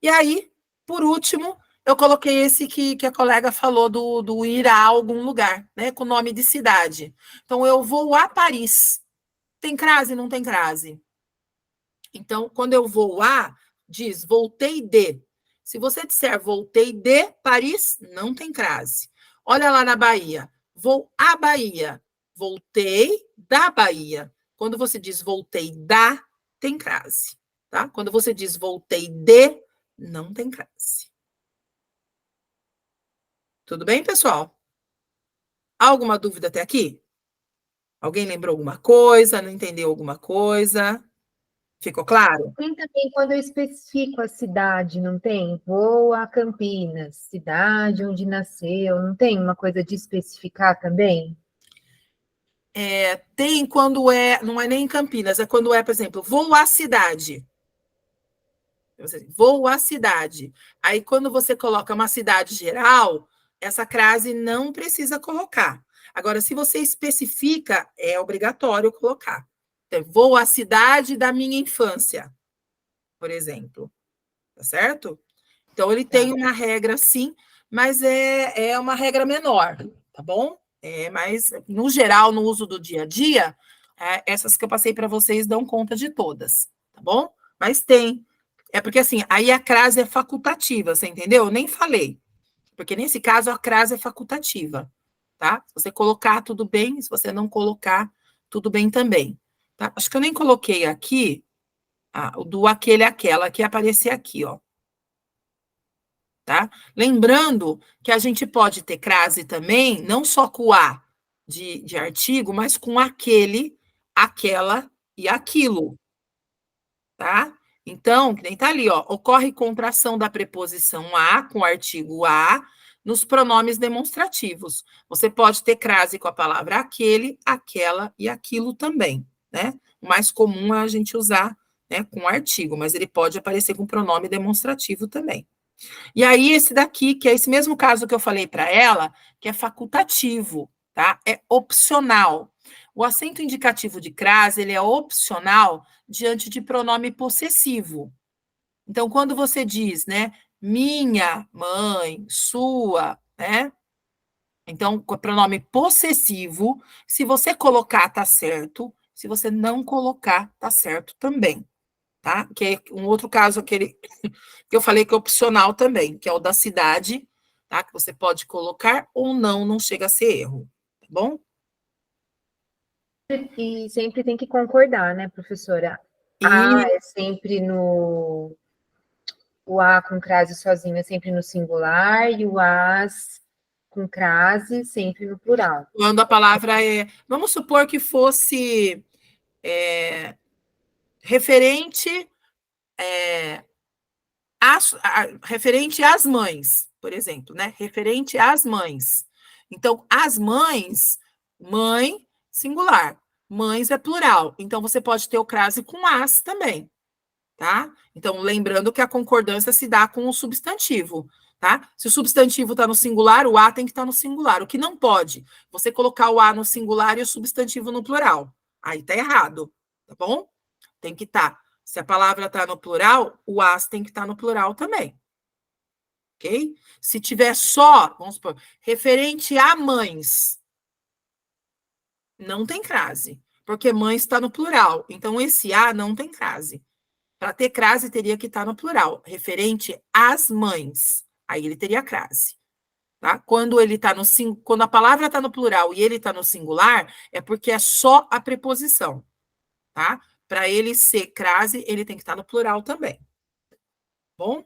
S1: E aí, por último, eu coloquei esse que a colega falou do ir a algum lugar, né? Com nome de cidade. Então, eu vou a Paris. Tem crase? Não tem crase. Então, quando eu vou a, diz voltei de. Se você disser voltei de Paris, não tem crase. Olha lá na Bahia. Vou à Bahia. Voltei da Bahia. Quando você diz voltei da, tem crase. Tá? Quando você diz voltei de, não tem crase. Tudo bem, pessoal? Alguma dúvida até aqui? Alguém lembrou alguma coisa? Não entendeu alguma coisa? Ficou claro?
S5: Tem também quando eu especifico a cidade, não tem? Vou a Campinas, cidade onde nasceu, não tem uma coisa de especificar também?
S1: Tem quando não é nem em Campinas, é quando é, por exemplo, vou à cidade. Vou à cidade. Aí, quando você coloca uma cidade geral, essa crase não precisa colocar. Agora, se você especifica, é obrigatório colocar. Então, vou à cidade da minha infância, por exemplo. Tá certo? Então, ele tem uma regra, sim, mas é uma regra menor, tá bom? Mas, no geral, no uso do dia a dia, essas que eu passei para vocês dão conta de todas, tá bom? Mas tem. É porque, assim, aí a crase é facultativa, você entendeu? Eu nem falei. Porque, nesse caso, a crase é facultativa, tá? Se você colocar, tudo bem. Se você não colocar, tudo bem também. Tá? Acho que eu nem coloquei aqui o do aquele, aquela, que ia aparecer aqui, ó. Tá? Lembrando que a gente pode ter crase também, não só com o a de artigo, mas com aquele, aquela e aquilo, tá? Então, que nem tá ali, ó, ocorre contração da preposição a com o artigo a nos pronomes demonstrativos. Você pode ter crase com a palavra aquele, aquela e aquilo também, né? O mais comum é a gente usar, né, com artigo, mas ele pode aparecer com pronome demonstrativo também. E aí, esse daqui, que é esse mesmo caso que eu falei para ela, que é facultativo, tá? É opcional. O acento indicativo de crase, ele é opcional diante de pronome possessivo. Então, quando você diz, né, minha mãe, sua, né? Então, com o pronome possessivo, se você colocar, tá certo. Se você não colocar, tá certo também, tá? Que é um outro caso, aquele que eu falei que é opcional também, que é o da cidade, tá? Que você pode colocar ou não, não chega a ser erro, tá bom?
S5: E sempre tem que concordar, né, professora? A é sempre no... O a com crase sozinho é sempre no singular e o as com crase sempre no plural.
S1: Quando a palavra é... Vamos supor que fosse referente referente às mães, por exemplo, né? Referente às mães. Então, as mães, mãe, singular. Mães é plural. Então, você pode ter o crase com as também, tá? Então, lembrando que a concordância se dá com o substantivo, tá? Se o substantivo está no singular, o a tem que estar no singular. O que não pode, você colocar o a no singular e o substantivo no plural. Aí tá errado, tá bom? Tem que estar. Se a palavra está no plural, o as tem que estar no plural também. Ok? Se tiver só, vamos supor, referente a mães, não tem crase, porque mãe está no plural. Então, esse a não tem crase. Para ter crase, teria que estar no plural, referente às mães. Aí ele teria crase. Tá? Quando quando a palavra está no plural e ele está no singular, é porque é só a preposição. Tá? Para ele ser crase, ele tem que estar no plural também. Bom?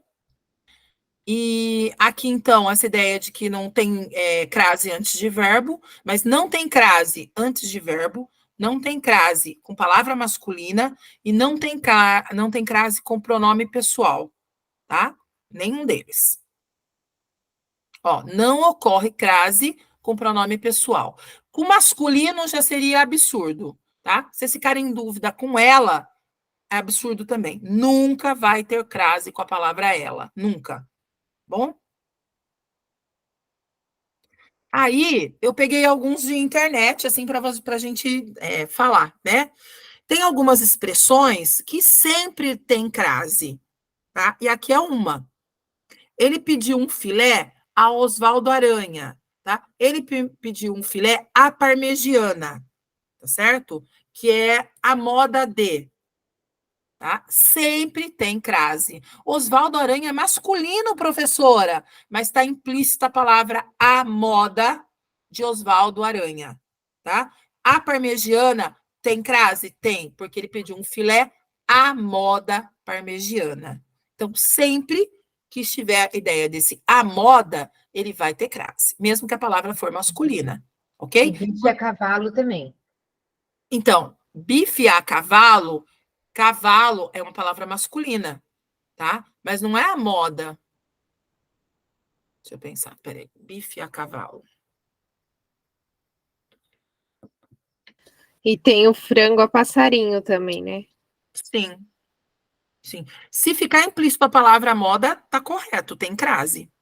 S1: E aqui, então, essa ideia de que não tem crase antes de verbo, mas não tem crase antes de verbo, não tem crase com palavra masculina e não tem crase com pronome pessoal, tá? Nenhum deles. Ó, não ocorre crase com pronome pessoal. Com masculino já seria absurdo, tá? Se vocês ficarem em dúvida com ela, é absurdo também. Nunca vai ter crase com a palavra ela, nunca. Bom? Aí, eu peguei alguns de internet, assim, para a gente falar, né? Tem algumas expressões que sempre tem crase, tá? E aqui é uma. Ele pediu um filé a Osvaldo Aranha, tá? Ele pediu um filé à parmegiana, tá certo? Que é a moda de, tá? Sempre tem crase. Osvaldo Aranha é masculino, professora, mas está implícita a palavra a moda de Osvaldo Aranha, tá? A parmegiana tem crase? Tem, porque ele pediu um filé à moda parmegiana. Então, sempre que estiver a ideia desse à moda, ele vai ter crase, mesmo que a palavra for masculina, ok?
S5: E bife a cavalo também.
S1: Então, bife a cavalo, cavalo é uma palavra masculina, tá? Mas não é a moda. Deixa eu pensar, peraí. Bife a cavalo.
S3: E tem o frango a passarinho também, né?
S1: Sim, sim. Se ficar implícito a palavra moda, tá correto, tem crase,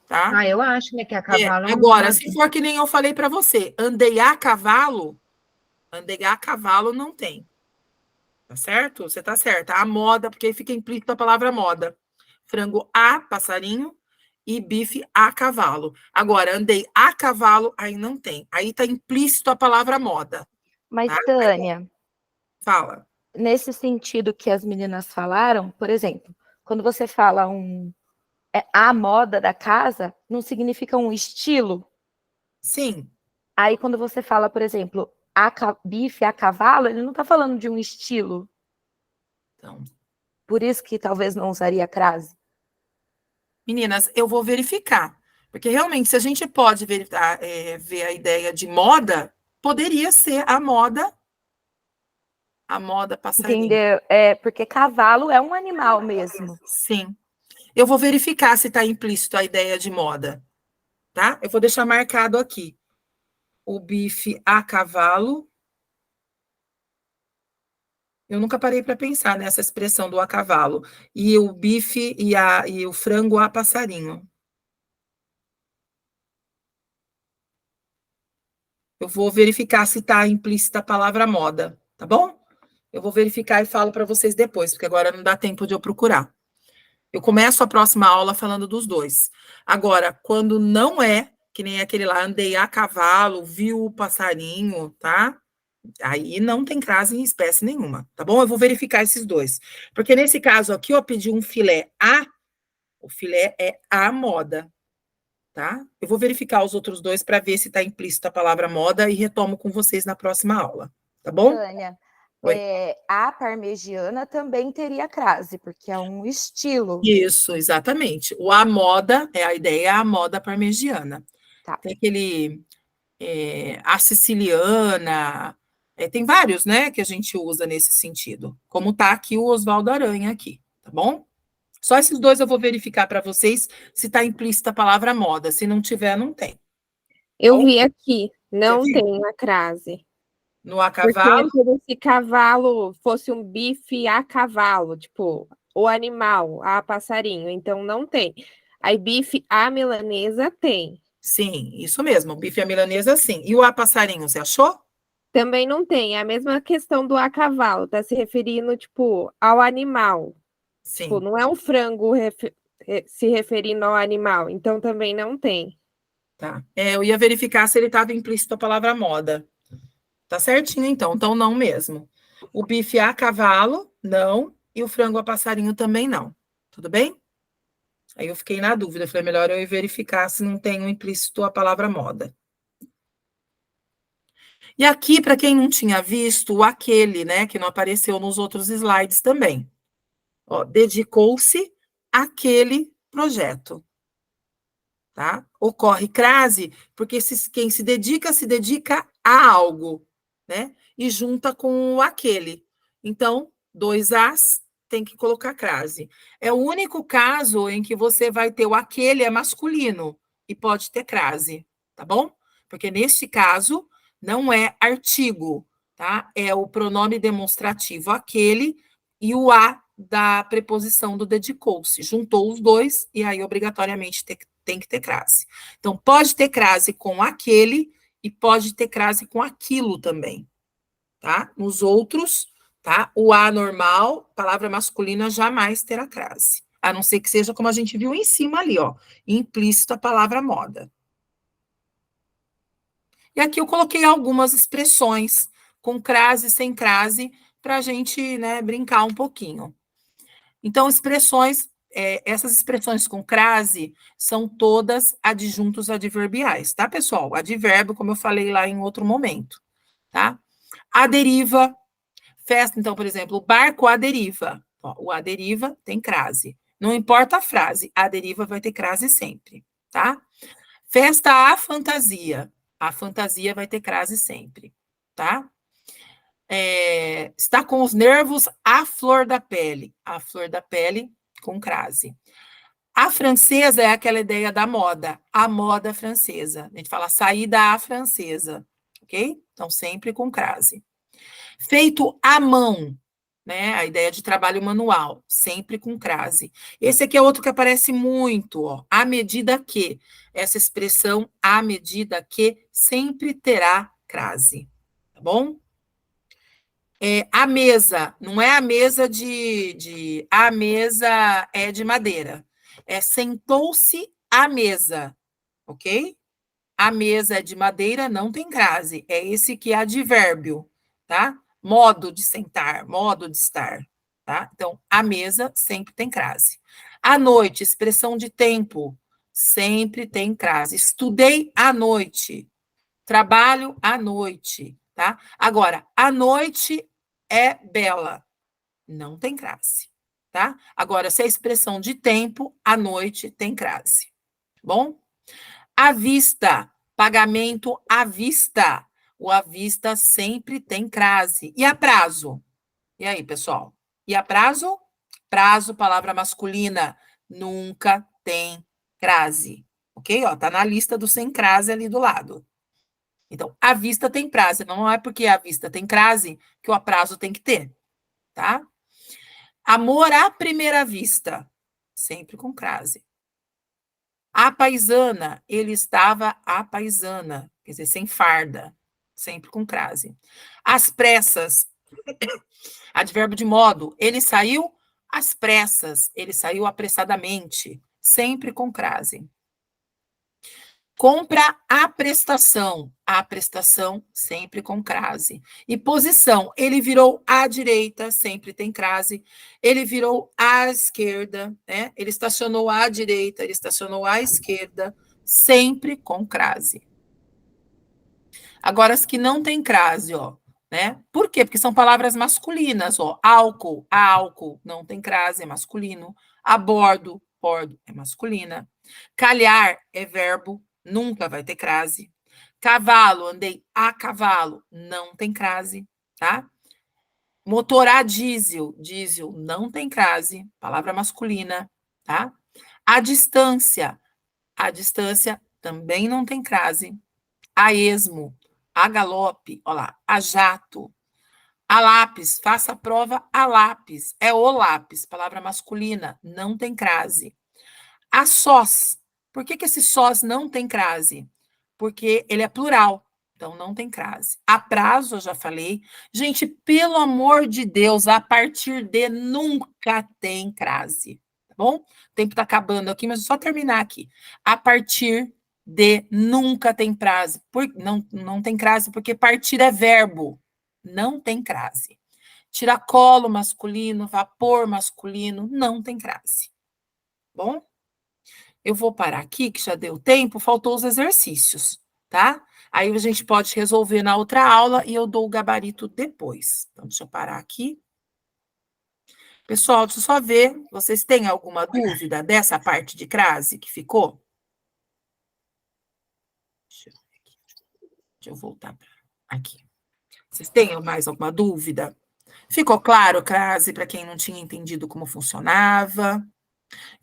S1: tá?
S5: Ah, eu acho, né, que a cavalo é
S1: Agora,
S5: uma...
S1: se for que nem eu falei para você, andei a cavalo não tem. Tá certo? Você tá certa. A moda, porque fica implícito a palavra moda. Frango a passarinho e bife a cavalo. Agora, andei a cavalo, aí não tem. Aí tá implícito a palavra moda.
S6: Mas,
S1: Tá?
S6: Tânia,
S1: Fala.
S6: nesse sentido que as meninas falaram, por exemplo, quando você fala a moda da casa, não significa um estilo.
S1: Sim.
S6: Aí, quando você fala, por exemplo, bife a cavalo, ele não está falando de um estilo.
S1: Então,
S6: Por isso que talvez não usaria crase.
S1: meninas, eu vou verificar. Porque realmente, se a gente pode ver a ideia de moda, poderia ser a moda passarinho.
S6: Entendeu? Porque cavalo é um animal mesmo.
S1: Sim. Eu vou verificar se está implícito a ideia de moda, tá? Eu vou deixar marcado aqui. O bife a cavalo. Eu nunca parei para pensar nessa expressão do a cavalo. E o bife e o frango a passarinho. Eu vou verificar se está implícita a palavra moda, tá bom? Eu vou verificar e falo para vocês depois, porque agora não dá tempo de eu procurar. Eu começo a próxima aula falando dos dois. Agora, quando não é, que nem aquele lá, andei a cavalo, viu o passarinho, tá? Aí não tem crase em espécie nenhuma, tá bom? Eu vou verificar esses dois. Porque nesse caso aqui, eu pedi um filé a, o filé é a moda, tá? Eu vou verificar os outros dois para ver se está implícita a palavra moda e retomo com vocês na próxima aula, tá bom?
S6: Tânia,
S1: Oi.
S6: a parmegiana também teria crase, porque é um estilo.
S1: Isso, exatamente. O a moda, a ideia é a moda parmegiana.
S6: Tá.
S1: Tem aquele a siciliana, tem vários, né, que a gente usa nesse sentido. Como tá aqui o Osvaldo Aranha aqui, tá bom? Só esses dois eu vou verificar para vocês se está implícita a palavra moda. Se não tiver, não tem.
S3: Eu
S1: Bom,
S3: vi aqui, não
S1: você viu?
S3: tem a crase.
S1: No a
S3: Porque
S1: cavalo,
S3: é como se cavalo fosse um bife a cavalo, tipo, o animal, a passarinho, então não tem. Aí bife a milanesa tem.
S1: sim, isso mesmo. O bife à milanesa, sim. E o a passarinho, você achou?
S3: Também não tem. É a mesma questão do a cavalo, tá se referindo, tipo, ao animal. Tipo,
S1: Sim,
S3: não é um frango se referindo ao animal, então também não tem.
S1: tá. Eu ia verificar se ele estava implícito a palavra moda. Tá certinho, então. Então, não mesmo. O bife a cavalo, não. E o frango a passarinho também não. Tudo bem? Aí eu fiquei na dúvida. Falei, melhor eu ir verificar se não tem um implícito a palavra moda. E aqui, para quem não tinha visto, o aquele, né, que não apareceu nos outros slides também. Ó, dedicou-se àquele projeto, tá? Ocorre crase porque quem se dedica a algo, né? E junta com o aquele. Então, dois as tem que colocar crase. É o único caso em que você vai ter o aquele é masculino e pode ter crase, tá bom? Porque neste caso não é artigo, tá? É o pronome demonstrativo aquele e o a da preposição do dedicou-se. Juntou os dois e aí obrigatoriamente tem que ter crase. Então, pode ter crase com aquele e pode ter crase com aquilo também, tá? Nos outros, tá? O a normal, palavra masculina, jamais terá crase. A não ser que seja como a gente viu em cima ali, ó, implícito a palavra moda. E aqui eu coloquei algumas expressões com crase e sem crase para a gente, né, brincar um pouquinho. Então, essas expressões com crase são todas adjuntos adverbiais, tá, pessoal? Advérbio, como eu falei lá em outro momento, tá? A deriva, festa, então, por exemplo, o barco à deriva. Ó, o à deriva tem crase. Não importa a frase, a deriva vai ter crase sempre, tá? Festa à fantasia. A fantasia vai ter crase sempre, tá? Está com os nervos à flor da pele. A flor da pele com crase. A francesa é aquela ideia da moda, a moda francesa. A gente fala saída à francesa, ok? Então, sempre com crase. Feito à mão, né? A ideia de trabalho manual, sempre com crase. Esse aqui é outro que aparece muito, ó. À medida que. Essa expressão, à medida que, sempre terá crase, tá bom? A mesa, não é a mesa a mesa é de madeira. Sentou-se à mesa, ok? A mesa é de madeira, não tem crase. É esse que é advérbio, tá? Modo de sentar, modo de estar, tá? Então, a mesa sempre tem crase. À noite, expressão de tempo, sempre tem crase. Estudei à noite, trabalho à noite, tá? Agora, à noite é bela, não tem crase, tá? Agora, se é expressão de tempo, à noite tem crase, bom? À vista, pagamento à vista. O à vista sempre tem crase. E a prazo? E aí, pessoal? E a prazo? Prazo, palavra masculina, nunca tem crase. Ok? Ó, tá na lista do sem crase ali do lado. Então, à vista tem crase. Não é porque à vista tem crase que o aprazo tem que ter, tá? Amor à primeira vista, sempre com crase. A paisana, ele estava à paisana, quer dizer, sem farda, sempre com crase. Às pressas, advérbio de modo, ele saiu às pressas, ele saiu apressadamente, sempre com crase. Compra a prestação sempre com crase. E posição, ele virou à direita, sempre tem crase. Ele virou à esquerda, né? Ele estacionou à direita, ele estacionou à esquerda, sempre com crase. Agora, as que não tem crase, ó, né? Por quê? Porque são palavras masculinas, ó. Álcool, a álcool, não tem crase, é masculino. A bordo, bordo, é masculina. Calhar é verbo, nunca vai ter crase. Cavalo, andei a cavalo, não tem crase, tá? Motor a diesel, diesel não tem crase, palavra masculina. tá? A distância também não tem crase. A esmo, a galope, olha lá, a jato, a lápis, faça a prova a lápis, é o lápis, palavra masculina, não tem crase. A sós, por que esse sós não tem crase? Porque ele é plural, então não tem crase. A prazo, eu já falei. Gente, pelo amor de Deus, a partir de nunca tem crase, tá bom? O tempo tá acabando aqui, mas é só terminar aqui. A partir de nunca tem crase. Não tem crase porque partir é verbo, não tem crase. Tiracolo masculino, vapor masculino, não tem crase. Bom? Eu vou parar aqui, que já deu tempo, faltou os exercícios, tá? Aí a gente pode resolver na outra aula e eu dou o gabarito depois. Então, deixa eu parar aqui. Pessoal, deixa eu só ver, vocês têm alguma dúvida dessa parte de crase que ficou? Deixa eu voltar aqui. Vocês têm mais alguma dúvida? Ficou claro, crase, para quem não tinha entendido como funcionava?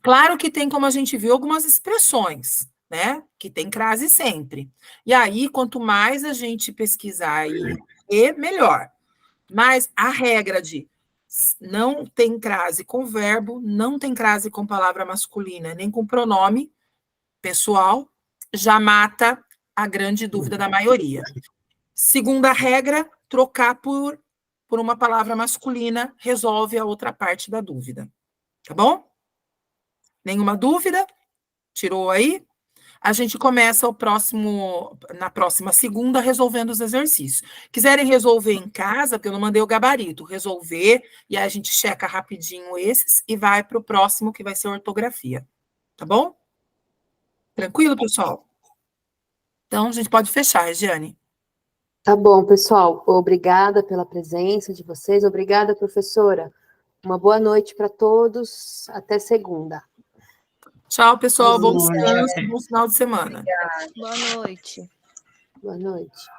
S1: Claro que tem, como a gente viu, algumas expressões, né? Que tem crase sempre. E aí, quanto mais a gente pesquisar e melhor. Mas a regra de não tem crase com verbo, não tem crase com palavra masculina, nem com pronome pessoal, já mata a grande dúvida da maioria. Segunda regra, trocar por uma palavra masculina resolve a outra parte da dúvida. Tá bom? Nenhuma dúvida? Tirou aí? A gente começa na próxima segunda resolvendo os exercícios. Quiserem resolver em casa, porque eu não mandei o gabarito, resolver, e aí a gente checa rapidinho esses e vai para o próximo, que vai ser ortografia. Tá bom? Tranquilo, pessoal? Então, a gente pode fechar, Regiane.
S2: Tá bom, pessoal. Obrigada pela presença de vocês. Obrigada, professora. Uma boa noite para todos. Até segunda.
S1: Tchau, pessoal. Bom descanso, bom final de semana.
S6: Boa noite.
S2: Boa noite.